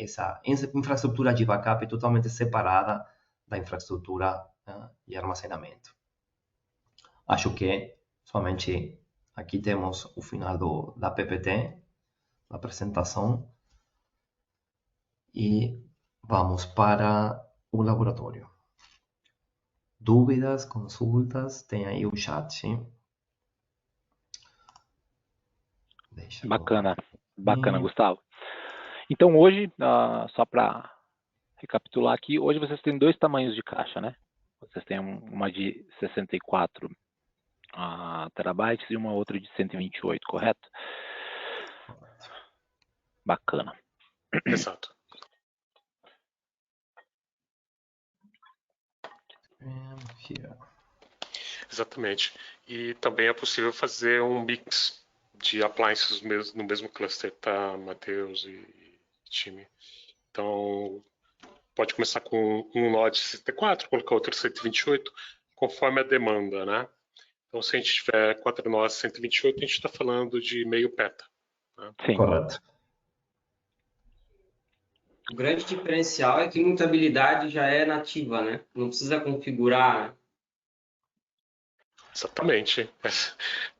F: essa infraestrutura de backup totalmente separada da infraestrutura de armazenamento. Acho que somente aqui temos o final da PPT, da apresentação, e vamos para o laboratório. Dúvidas, consultas, tem aí o chat, sim?
A: Bacana, Gustavo. Então hoje, só para recapitular aqui, hoje vocês têm 2 tamanhos de caixa, né? Vocês têm uma de 64 terabytes e uma outra de 128, correto? Bacana.
D: Exato. Exatamente. E também é possível fazer um mix de appliances no mesmo cluster, tá, Matheus e time? Então, pode começar com um node 64, colocar outro 128, conforme a demanda, né? Então, se a gente tiver 4 nodes 128, a gente está falando de meio peta. Né?
A: Sim.
F: Correto.
C: O grande diferencial é que mutabilidade já é nativa, né? Não precisa configurar.
D: Exatamente.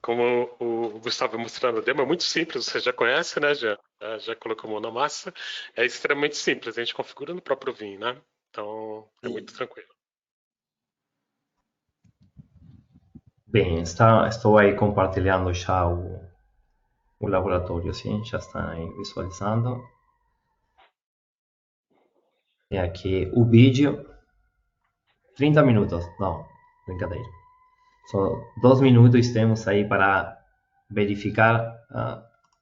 D: Como o Gustavo mostrando a demo, é muito simples, você já conhece, né? Já colocou a mão na massa. É extremamente simples, a gente configura no próprio Vim, né? Então, é muito tranquilo.
F: Bem, estou aí compartilhando já o laboratório, sim, já está aí visualizando. E aqui o vídeo, 30 minutos, não, brincadeira. Só 2 minutos temos aí para verificar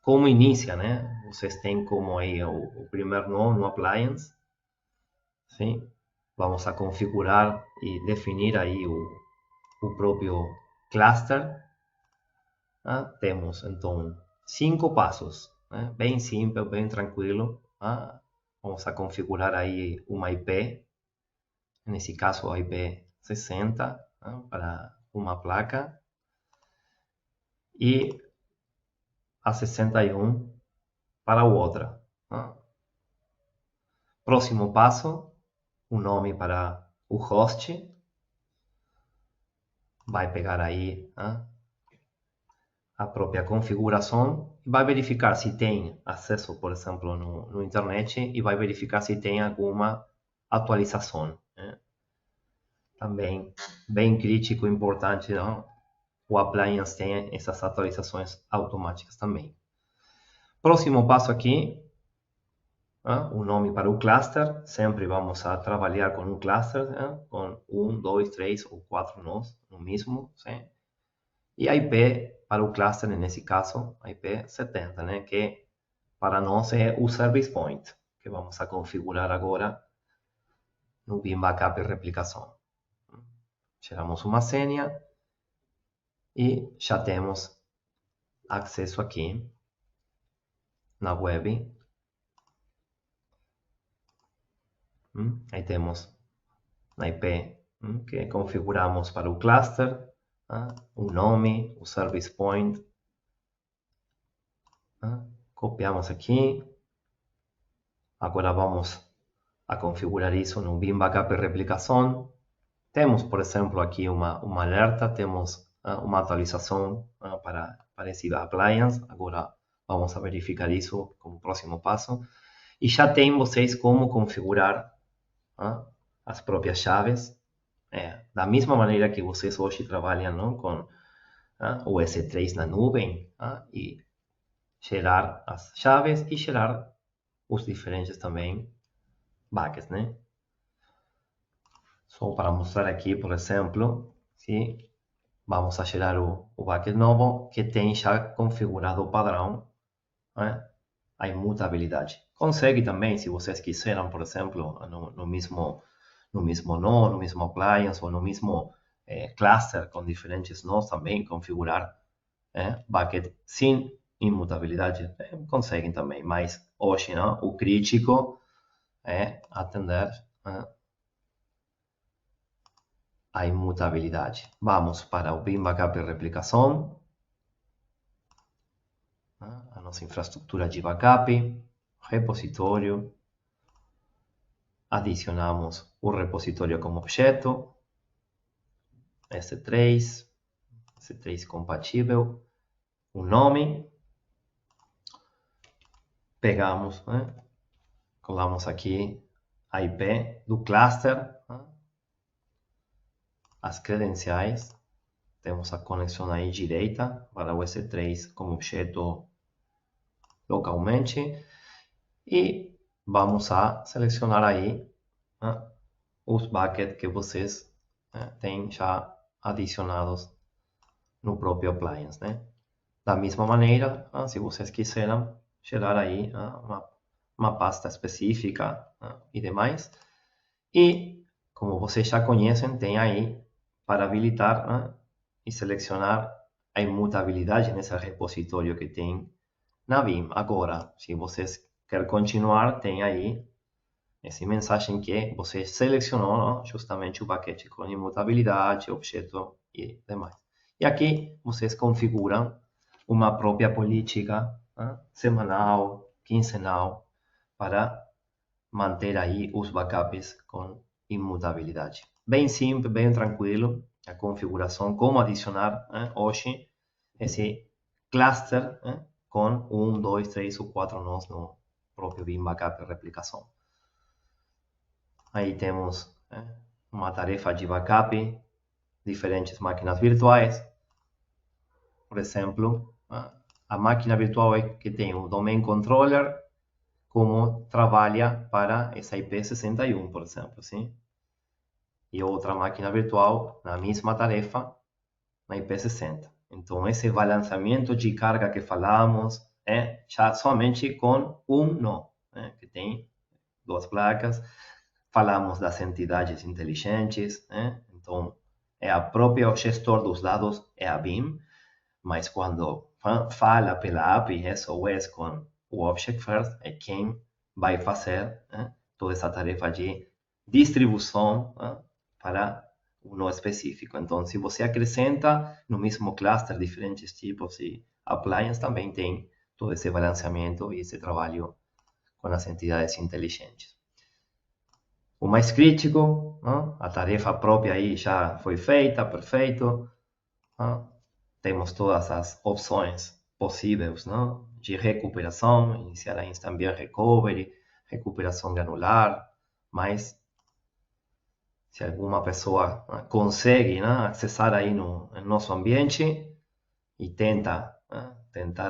F: como inicia, né? Vocês têm como aí o primeiro nó no appliance, sim? Vamos a configurar e definir aí o próprio cluster. Temos então 5 passos, né? Bem simples, bem tranquilo. Vamos a configurar aí uma IP, nesse caso a IP 60, para uma placa, e a 61 para outra. Próximo passo, um nome para o host. Vai pegar aí a própria configuração e vai verificar se tem acesso, por exemplo, no internet, e vai verificar se tem alguma atualização. Né? Também bem crítico, importante, não? O appliance tem essas atualizações automáticas também. Próximo passo aqui, o nome para o cluster. Sempre vamos a trabalhar com um cluster, com 1, 2, 3 ou 4 nós no mesmo. Sim? E a IP para o cluster, nesse caso, a IP 70, né? Que para nós é o service point, que vamos a configurar agora no Vim Backup e Replicação. Geramos uma senha e já temos acesso aqui na web. Aí temos na IP que configuramos para o cluster, o nome, o service point. Copiamos aqui. Agora vamos a configurar isso no Vim Backup e Replicação. Temos, por exemplo, aqui uma alerta, temos uma atualização para esse appliance. Agora vamos a verificar isso como próximo passo. E já tem vocês como configurar as próprias chaves. Da mesma maneira que vocês hoje trabalham, não, com o S3 na nuvem, e gerar as chaves e gerar os diferentes também buckets, né? Só para mostrar aqui, por exemplo, se vamos a gerar o bucket novo que tem já configurado o padrão, a imutabilidade. Consegue também, se vocês quiserem, por exemplo, no mesmo nó, no mesmo appliance ou no mesmo cluster com diferentes nós, também configurar bucket sem imutabilidade. Conseguem também, mas hoje não, o crítico é atender a imutabilidade. Vamos para o Vim Backup e Replicação. A nossa infraestrutura de backup, repositório. Adicionamos o repositório como objeto. S3 compatível. O nome. Pegamos, colamos aqui a IP do cluster. As credenciais. Temos a conexão aí direita para o S3 como objeto localmente. E vamos a selecionar aí os buckets que vocês tem já adicionados no próprio appliance, né? Da mesma maneira, se vocês quiserem gerar aí uma pasta específica e demais. E, como vocês já conhecem, tem aí para habilitar e selecionar a imutabilidade nesse repositório que tem na Vim. Agora, se vocês querem continuar, tem aí essa mensagem que você selecionou justamente o paquete com imutabilidade, objeto e demais. E aqui vocês configuram uma própria política semanal, quinzenal, para manter aí os backups com imutabilidade. Bem simples, bem tranquilo a configuração, como adicionar hoje esse cluster com 1, 2, 3 ou 4 nós no próprio Vim Backup e Replicação. Aí temos uma tarefa de backup, diferentes máquinas virtuais. Por exemplo, a máquina virtual que tem o Domain Controller, como trabalha para essa IP61, por exemplo, sim? E outra máquina virtual na mesma tarefa, na IP60. Então, esse balanceamento de carga que falamos é já somente com um nó, que tem 2 placas. Falamos das entidades inteligentes, então é a própria gestor dos dados, é a Vim, mas quando fala pela API SOS com o Object First, é quem vai fazer toda essa tarefa de distribuição para o nó específico. Então, se você acrescenta no mesmo cluster diferentes tipos de appliance, também tem todo esse balanceamento e esse trabalho com as entidades inteligentes. O mais crítico, a tarefa própria aí já foi feita, perfeito. Temos todas as opções possíveis de recuperação, iniciar a Instant Beer Recovery, recuperação granular, mas se alguma pessoa consegue acessar aí no nosso ambiente e tentar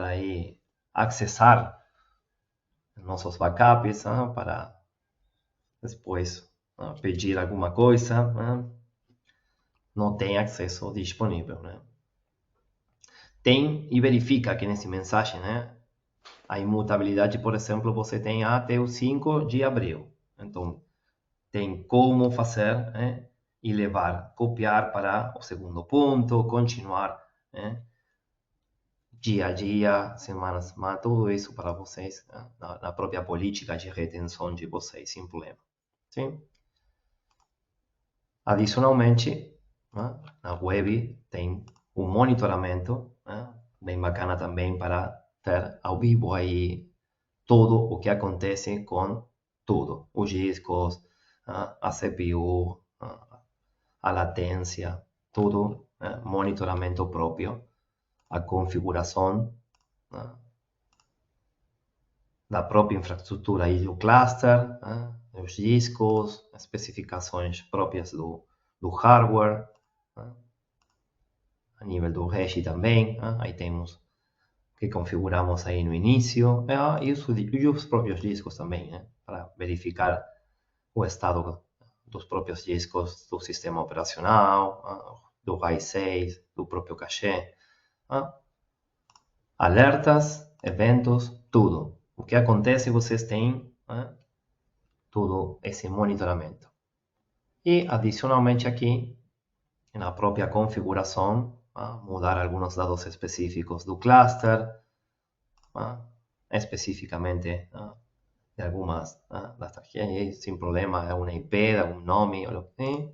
F: aí acessar nossos backups para depois pedir alguma coisa, não tem acesso disponível, Tem e verifica que nessa mensagem, a imutabilidade, por exemplo, você tem até o 5 de abril. Então, tem como fazer e levar, copiar para o segundo ponto, continuar dia a dia, semana a semana, tudo isso para vocês, na própria política de retenção de vocês, sem problema. Sim? Adicionalmente, na web tem um monitoramento bem bacana também para ter ao vivo aí tudo o que acontece com tudo, os discos, a CPU, a latência, tudo, monitoramento próprio, a configuração da própria infraestrutura aí do cluster, os discos, especificações próprias do hardware, a nível do hash também, aí temos que configuramos aí no início, e os próprios discos também, para verificar o estado dos próprios discos do sistema operacional, do RAID 6, do próprio cache, alertas, eventos, tudo. O que acontece, vocês têm todo esse monitoramento. E, adicionalmente aqui, na própria configuração, mudar alguns dados específicos do cluster, especificamente de algumas das tarjetas, sem problema, é uma IP, algum nome,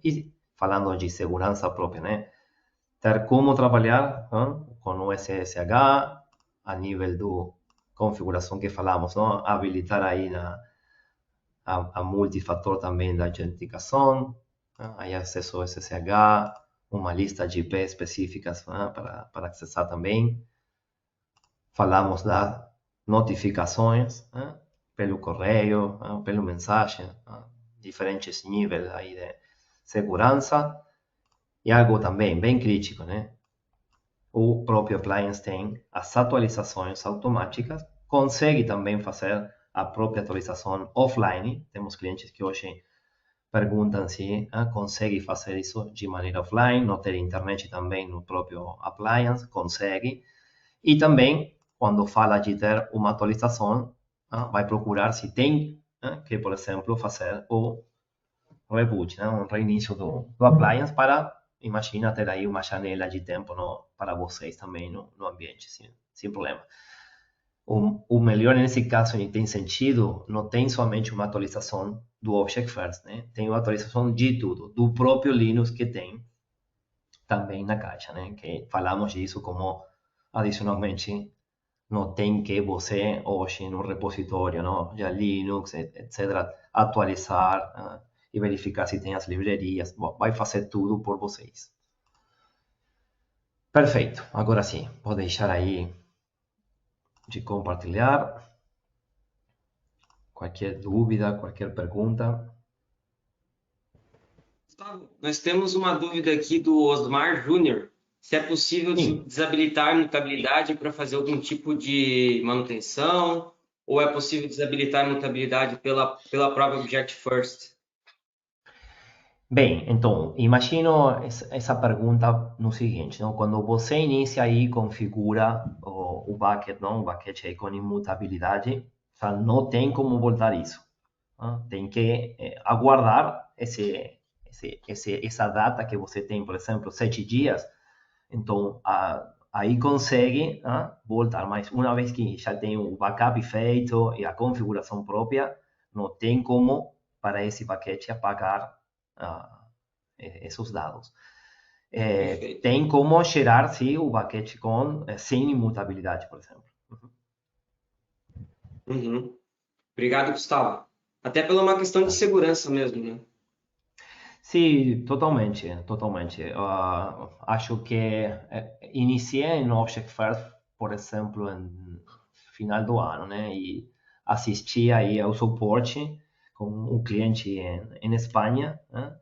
F: e falando de segurança própria, ter como trabalhar com o SSH a nível do configuração que falamos, habilitar aí a multifator também da autenticação, aí acesso ao SSH, uma lista de IP específicas para acessar também. Falamos das notificações pelo correio, pelo mensagem, diferentes níveis aí de segurança. E algo também bem crítico, o próprio appliance tem as atualizações automáticas, consegue também fazer a própria atualização offline. Temos clientes que hoje perguntam se consegue fazer isso de maneira offline, não ter internet também no próprio appliance, consegue. E também, quando fala de ter uma atualização, vai procurar se tem que, por exemplo, fazer o reboot, um reinício do appliance para, imagina, ter aí uma janela de tempo para vocês também no ambiente, sem problema. O melhor nesse caso, e tem sentido, não tem somente uma atualização do Object First, né? Tem uma atualização de tudo, do próprio Linux que tem também na caixa, né? Que falamos disso como, adicionalmente, não tem que você, hoje, no repositório, não? Já Linux, etc., atualizar e verificar se tem as livrarias. Bom, vai fazer tudo por vocês. Perfeito. Agora sim, vou deixar aí de compartilhar. Qualquer dúvida, qualquer pergunta.
C: Gustavo, nós temos uma dúvida aqui do Osmar Júnior. Se é possível desabilitar a mutabilidade para fazer algum tipo de manutenção, ou é possível desabilitar a mutabilidade pela própria Object First?
F: Bem, então, imagino essa pergunta no seguinte, não? Quando você inicia aí, configura o bucket, não? O bucket aí com imutabilidade, não tem como voltar isso. Tem que aguardar essa data que você tem, por exemplo, 7 dias. Então, aí consegue voltar, mas uma vez que já tem o backup feito e a configuração própria, não tem como para esse paquete apagar esses dados. Tem como gerar, sim, o paquete sem imutabilidade, por exemplo.
C: Uhum. Obrigado, Gustavo. Até pela uma questão de segurança mesmo, né?
F: Sim, totalmente. Acho que iniciei no Object First, por exemplo, no final do ano, né? E assisti aí ao suporte com um cliente em Espanha, né?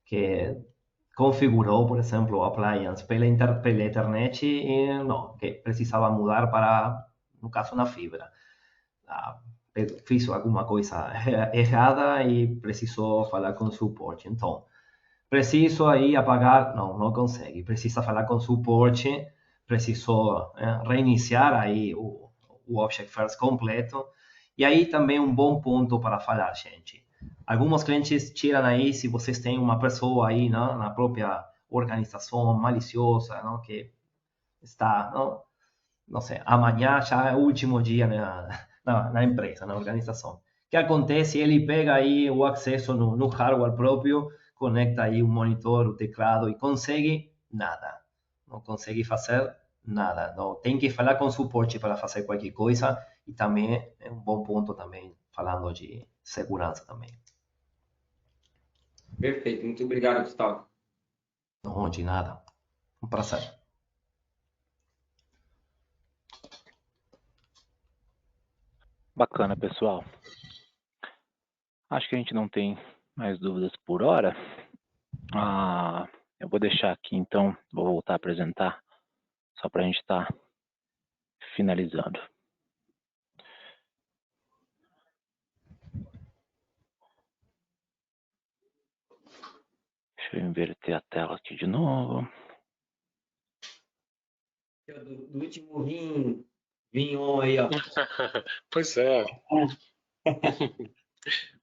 F: Que configurou, por exemplo, o appliance pela internet e não, que precisava mudar para, no caso, na fibra. Fiz alguma coisa errada e precisou falar com o suporte. Então, preciso aí apagar, não consegue. Precisa falar com o suporte, precisou reiniciar aí o Object First completo. E aí também um bom ponto para falar, gente. Alguns clientes tiram aí se vocês têm uma pessoa aí na própria organização maliciosa, não, que está, não sei, amanhã já é o último dia na empresa, na organização. O que acontece? Ele pega aí o acesso no hardware próprio, conecta aí o monitor, o teclado e consegue nada. Não consegue fazer nada. Não, tem que falar com o suporte para fazer qualquer coisa e também é um bom ponto também, falando de segurança também.
C: Perfeito. Muito obrigado, Gustavo.
F: Não, de nada. Um prazer.
A: Bacana, pessoal. Acho que a gente não tem mais dúvidas por hora. Eu vou deixar aqui, então, vou voltar a apresentar, só para a gente estar finalizando. Deixa eu inverter a tela aqui de novo.
C: Do último vinho aí, ó.
D: Pois é.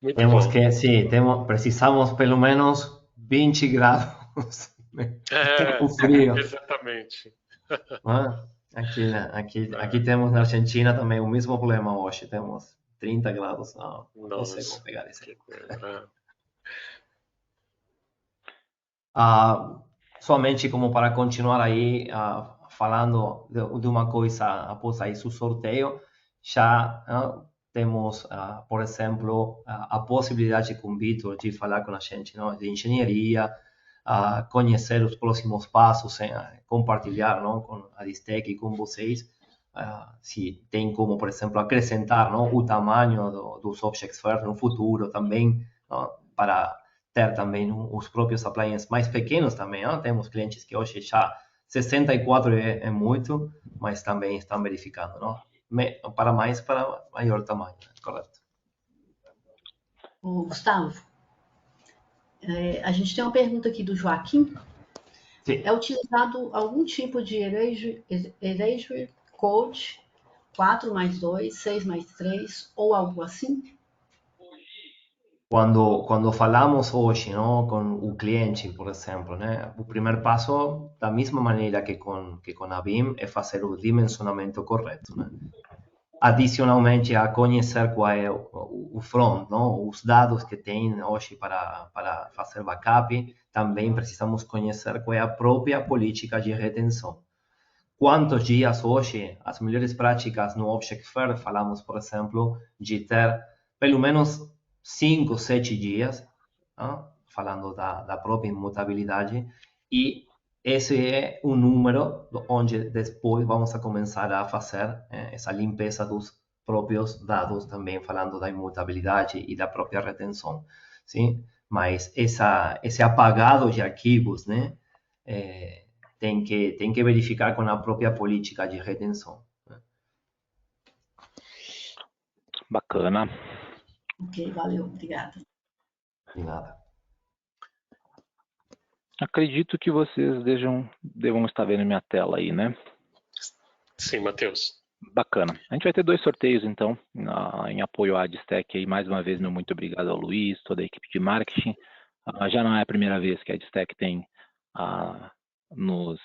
D: Muito
F: Temos
D: bom.
F: que, sim, precisamos pelo menos 20 graus. O frio.
D: Exatamente.
F: Aqui temos na Argentina também o mesmo problema hoje. Temos 30 graus. Não sei como pegar isso. Somente como para continuar aí falando de uma coisa após aí o sorteio, já temos, por exemplo, a possibilidade com o Vitor de falar com a gente, não, de engenharia, conhecer os próximos passos, compartilhar, não, com a Distec e com vocês, se tem como, por exemplo, acrescentar, não, o tamanho dos Object First no futuro também, não, para ter também os próprios appliances mais pequenos também, não? Temos clientes que hoje já 64 é muito, mas também estão verificando, não? Para maior tamanho, correto.
B: Ô, Gustavo, A gente tem uma pergunta aqui do Joaquim.
F: Sim.
B: É utilizado algum tipo de Erasure Code 4+2, 6+3 ou algo assim?
F: Quando falamos hoje, não, com o cliente, por exemplo, né, o primeiro passo, da mesma maneira que com a BIM, é fazer o dimensionamento correto, né? Adicionalmente a conhecer qual é o front, não? Os dados que tem hoje para fazer backup, também precisamos conhecer qual é a própria política de retenção. Quantos dias hoje, as melhores práticas no Objectfair, falamos, por exemplo, de ter pelo menos 5, 7 dias, não? Falando da própria imutabilidade, e esse é um número onde depois vamos a começar a fazer essa limpeza dos próprios dados, também falando da imutabilidade e da própria retenção, sim? Mas esse apagado de arquivos, né, tem que verificar com a própria política de retenção, né?
A: Bacana.
B: Ok, valeu, obrigada.
F: De nada.
A: Acredito que vocês devam estar vendo minha tela aí, né?
D: Sim, Matheus.
A: Bacana. A gente vai ter 2 sorteios, então, em apoio à Adstec. Aí, mais uma vez, meu muito obrigado ao Luiz, toda a equipe de marketing. Já não é a primeira vez que a Adstec tem nos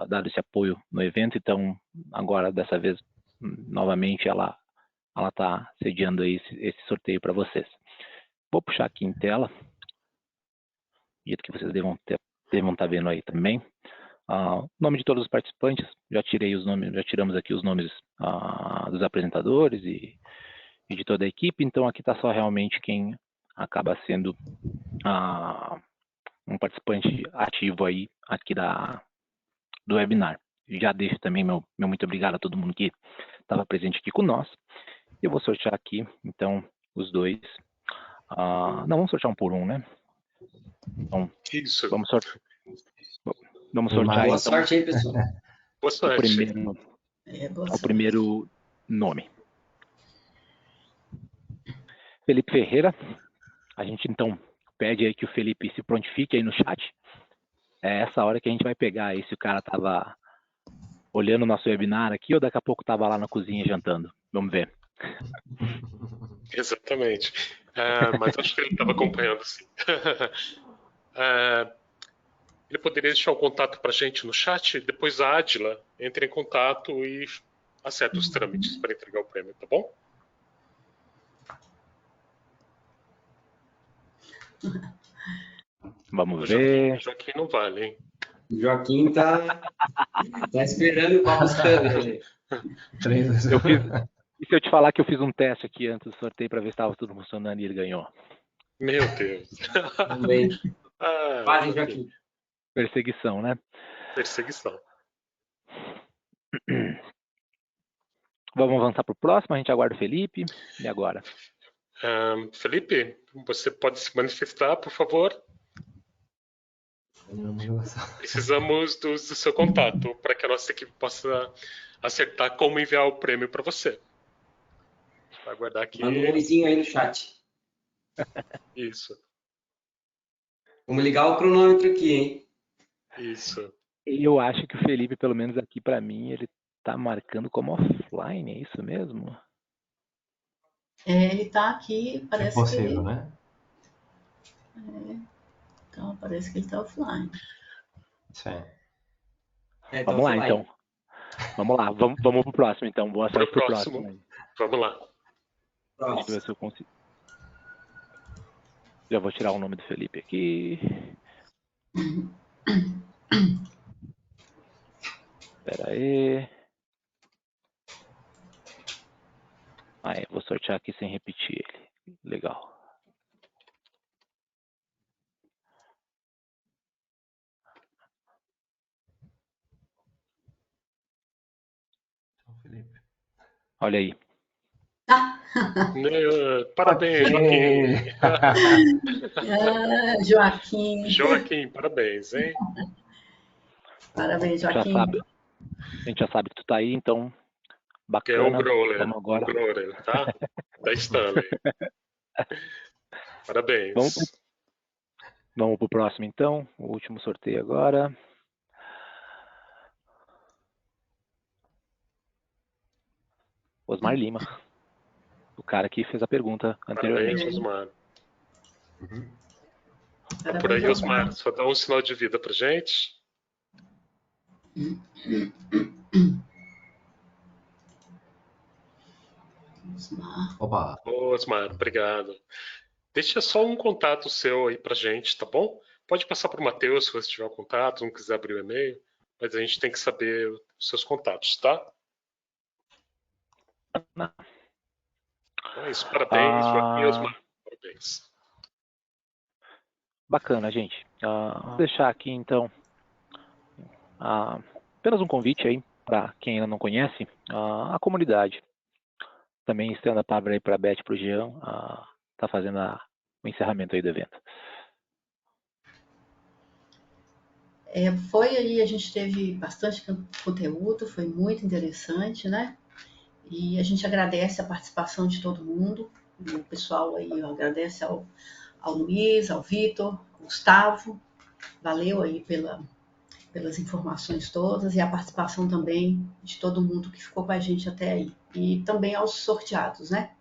A: dado esse apoio no evento, então, agora, dessa vez, novamente, ela está sediando aí esse sorteio para vocês. Vou puxar aqui em tela, jeito que vocês devam estar vendo aí também. Nome de todos os participantes, já tiramos aqui os nomes dos apresentadores e de toda a equipe, então aqui está só realmente quem acaba sendo um participante ativo aí aqui do webinar. Já deixo também meu muito obrigado a todo mundo que estava presente aqui com nós. Eu vou sortear aqui, então, os 2. Não, vamos sortear um por um, né? Então,
D: Isso.
A: vamos sortear. Boa
C: Boa sorte aí, pessoal.
D: Boa sorte.
B: Boa
A: o primeiro nome. Felipe Ferreira. A gente, então, pede aí que o Felipe se prontifique aí no chat. É essa hora que a gente vai pegar aí se o cara estava olhando o nosso webinar aqui ou daqui a pouco estava lá na cozinha jantando. Vamos ver.
D: Exatamente. Mas acho que ele estava acompanhando, sim. Ele poderia deixar o contato para a gente no chat, depois a Adila entra em contato e acerta os trâmites para entregar o prêmio, tá bom?
A: Vamos ver.
D: Joaquim não vale, hein?
C: O Joaquim tá esperando o papo câmera.
A: E se eu te falar que eu fiz um teste aqui antes do sorteio para ver se estava tudo funcionando e ele ganhou?
D: Meu Deus.
C: Também. Quase, Joaquim.
A: Perseguição, né?
D: Perseguição.
A: Vamos avançar para o próximo, a gente aguarda o Felipe. E agora?
D: Felipe, você pode se manifestar, por favor? Precisamos do seu contato para que a nossa equipe possa acertar como enviar o prêmio para você. Vai aguardar aqui.
C: Manda um oizinho aí no chat.
D: Isso.
C: Vamos ligar o cronômetro aqui, hein?
D: Isso.
A: E eu acho que o Felipe, pelo menos aqui para mim, ele tá marcando como offline, é isso mesmo?
B: Ele está aqui, parece
F: possível,
B: que...
F: né?
B: Então, parece que ele está offline.
F: Sim.
A: Vamos lá, então. Vamos lá, vamos pro próximo, então. Boa sorte pro próximo. Aí.
D: Vamos lá.
A: Deixa eu ver se eu consigo. Já vou tirar o nome do Felipe aqui. Espera aí. Aí, vou sortear aqui sem repetir ele. Legal. Olha aí.
D: Parabéns, Joaquim.
B: Joaquim.
D: Joaquim, parabéns, hein?
B: Parabéns, Joaquim.
A: A gente já sabe que tu tá aí, então bacana.
D: É o Growler,
A: vamos agora.
D: o Growler, tá? Da Stanley. Parabéns.
A: Vamos para o próximo, então. O último sorteio agora. Osmar Lima. O cara que fez a pergunta anteriormente.
D: Parabéns, Osmar.
B: Parabéns,
D: Por aí, Osmar,
B: Osmar.
D: só dá um sinal de vida pra gente.
B: Osmar.
F: Opa,
D: Ô, Osmar, obrigado. Deixa só um contato seu aí pra gente, tá bom? Pode passar pro Matheus se você tiver um contato, não quiser abrir o e-mail, mas a gente tem que saber os seus contatos, tá?
A: Não.
D: Então é isso, parabéns, Joaquim e Osmar, parabéns.
A: Bacana, gente. Vou deixar aqui, então, apenas um convite aí para quem ainda não conhece a comunidade. Também estendo a palavra aí para a Beth e para o Jean, tá fazendo o encerramento aí do evento.
B: Foi aí, a gente teve bastante conteúdo, foi muito interessante, né? E a gente agradece a participação de todo mundo. O pessoal aí agradece ao Luiz, ao Vitor, ao Gustavo. Valeu aí pelas informações todas e a participação também de todo mundo que ficou com a gente até aí. E também aos sorteados, né?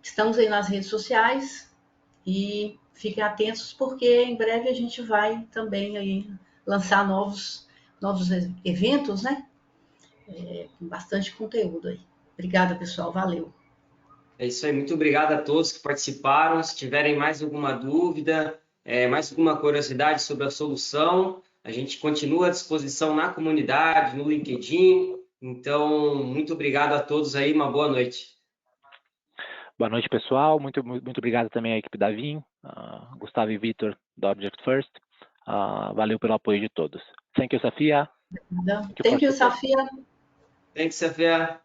B: Estamos aí nas redes sociais e fiquem atentos porque em breve a gente vai também aí lançar novos eventos, né? Com bastante conteúdo aí. Obrigada, pessoal. Valeu.
C: É isso aí, muito obrigado a todos que participaram. Se tiverem mais alguma dúvida, mais alguma curiosidade sobre a solução, a gente continua à disposição na comunidade, no LinkedIn. Então, muito obrigado a todos aí, uma boa noite.
A: Boa noite, pessoal. Muito obrigado também à equipe da VIM, Gustavo e Vitor, da Object First. Valeu pelo apoio de todos. Thank you, Safia.
B: Thank you, Safia.
C: Thanks, Safia.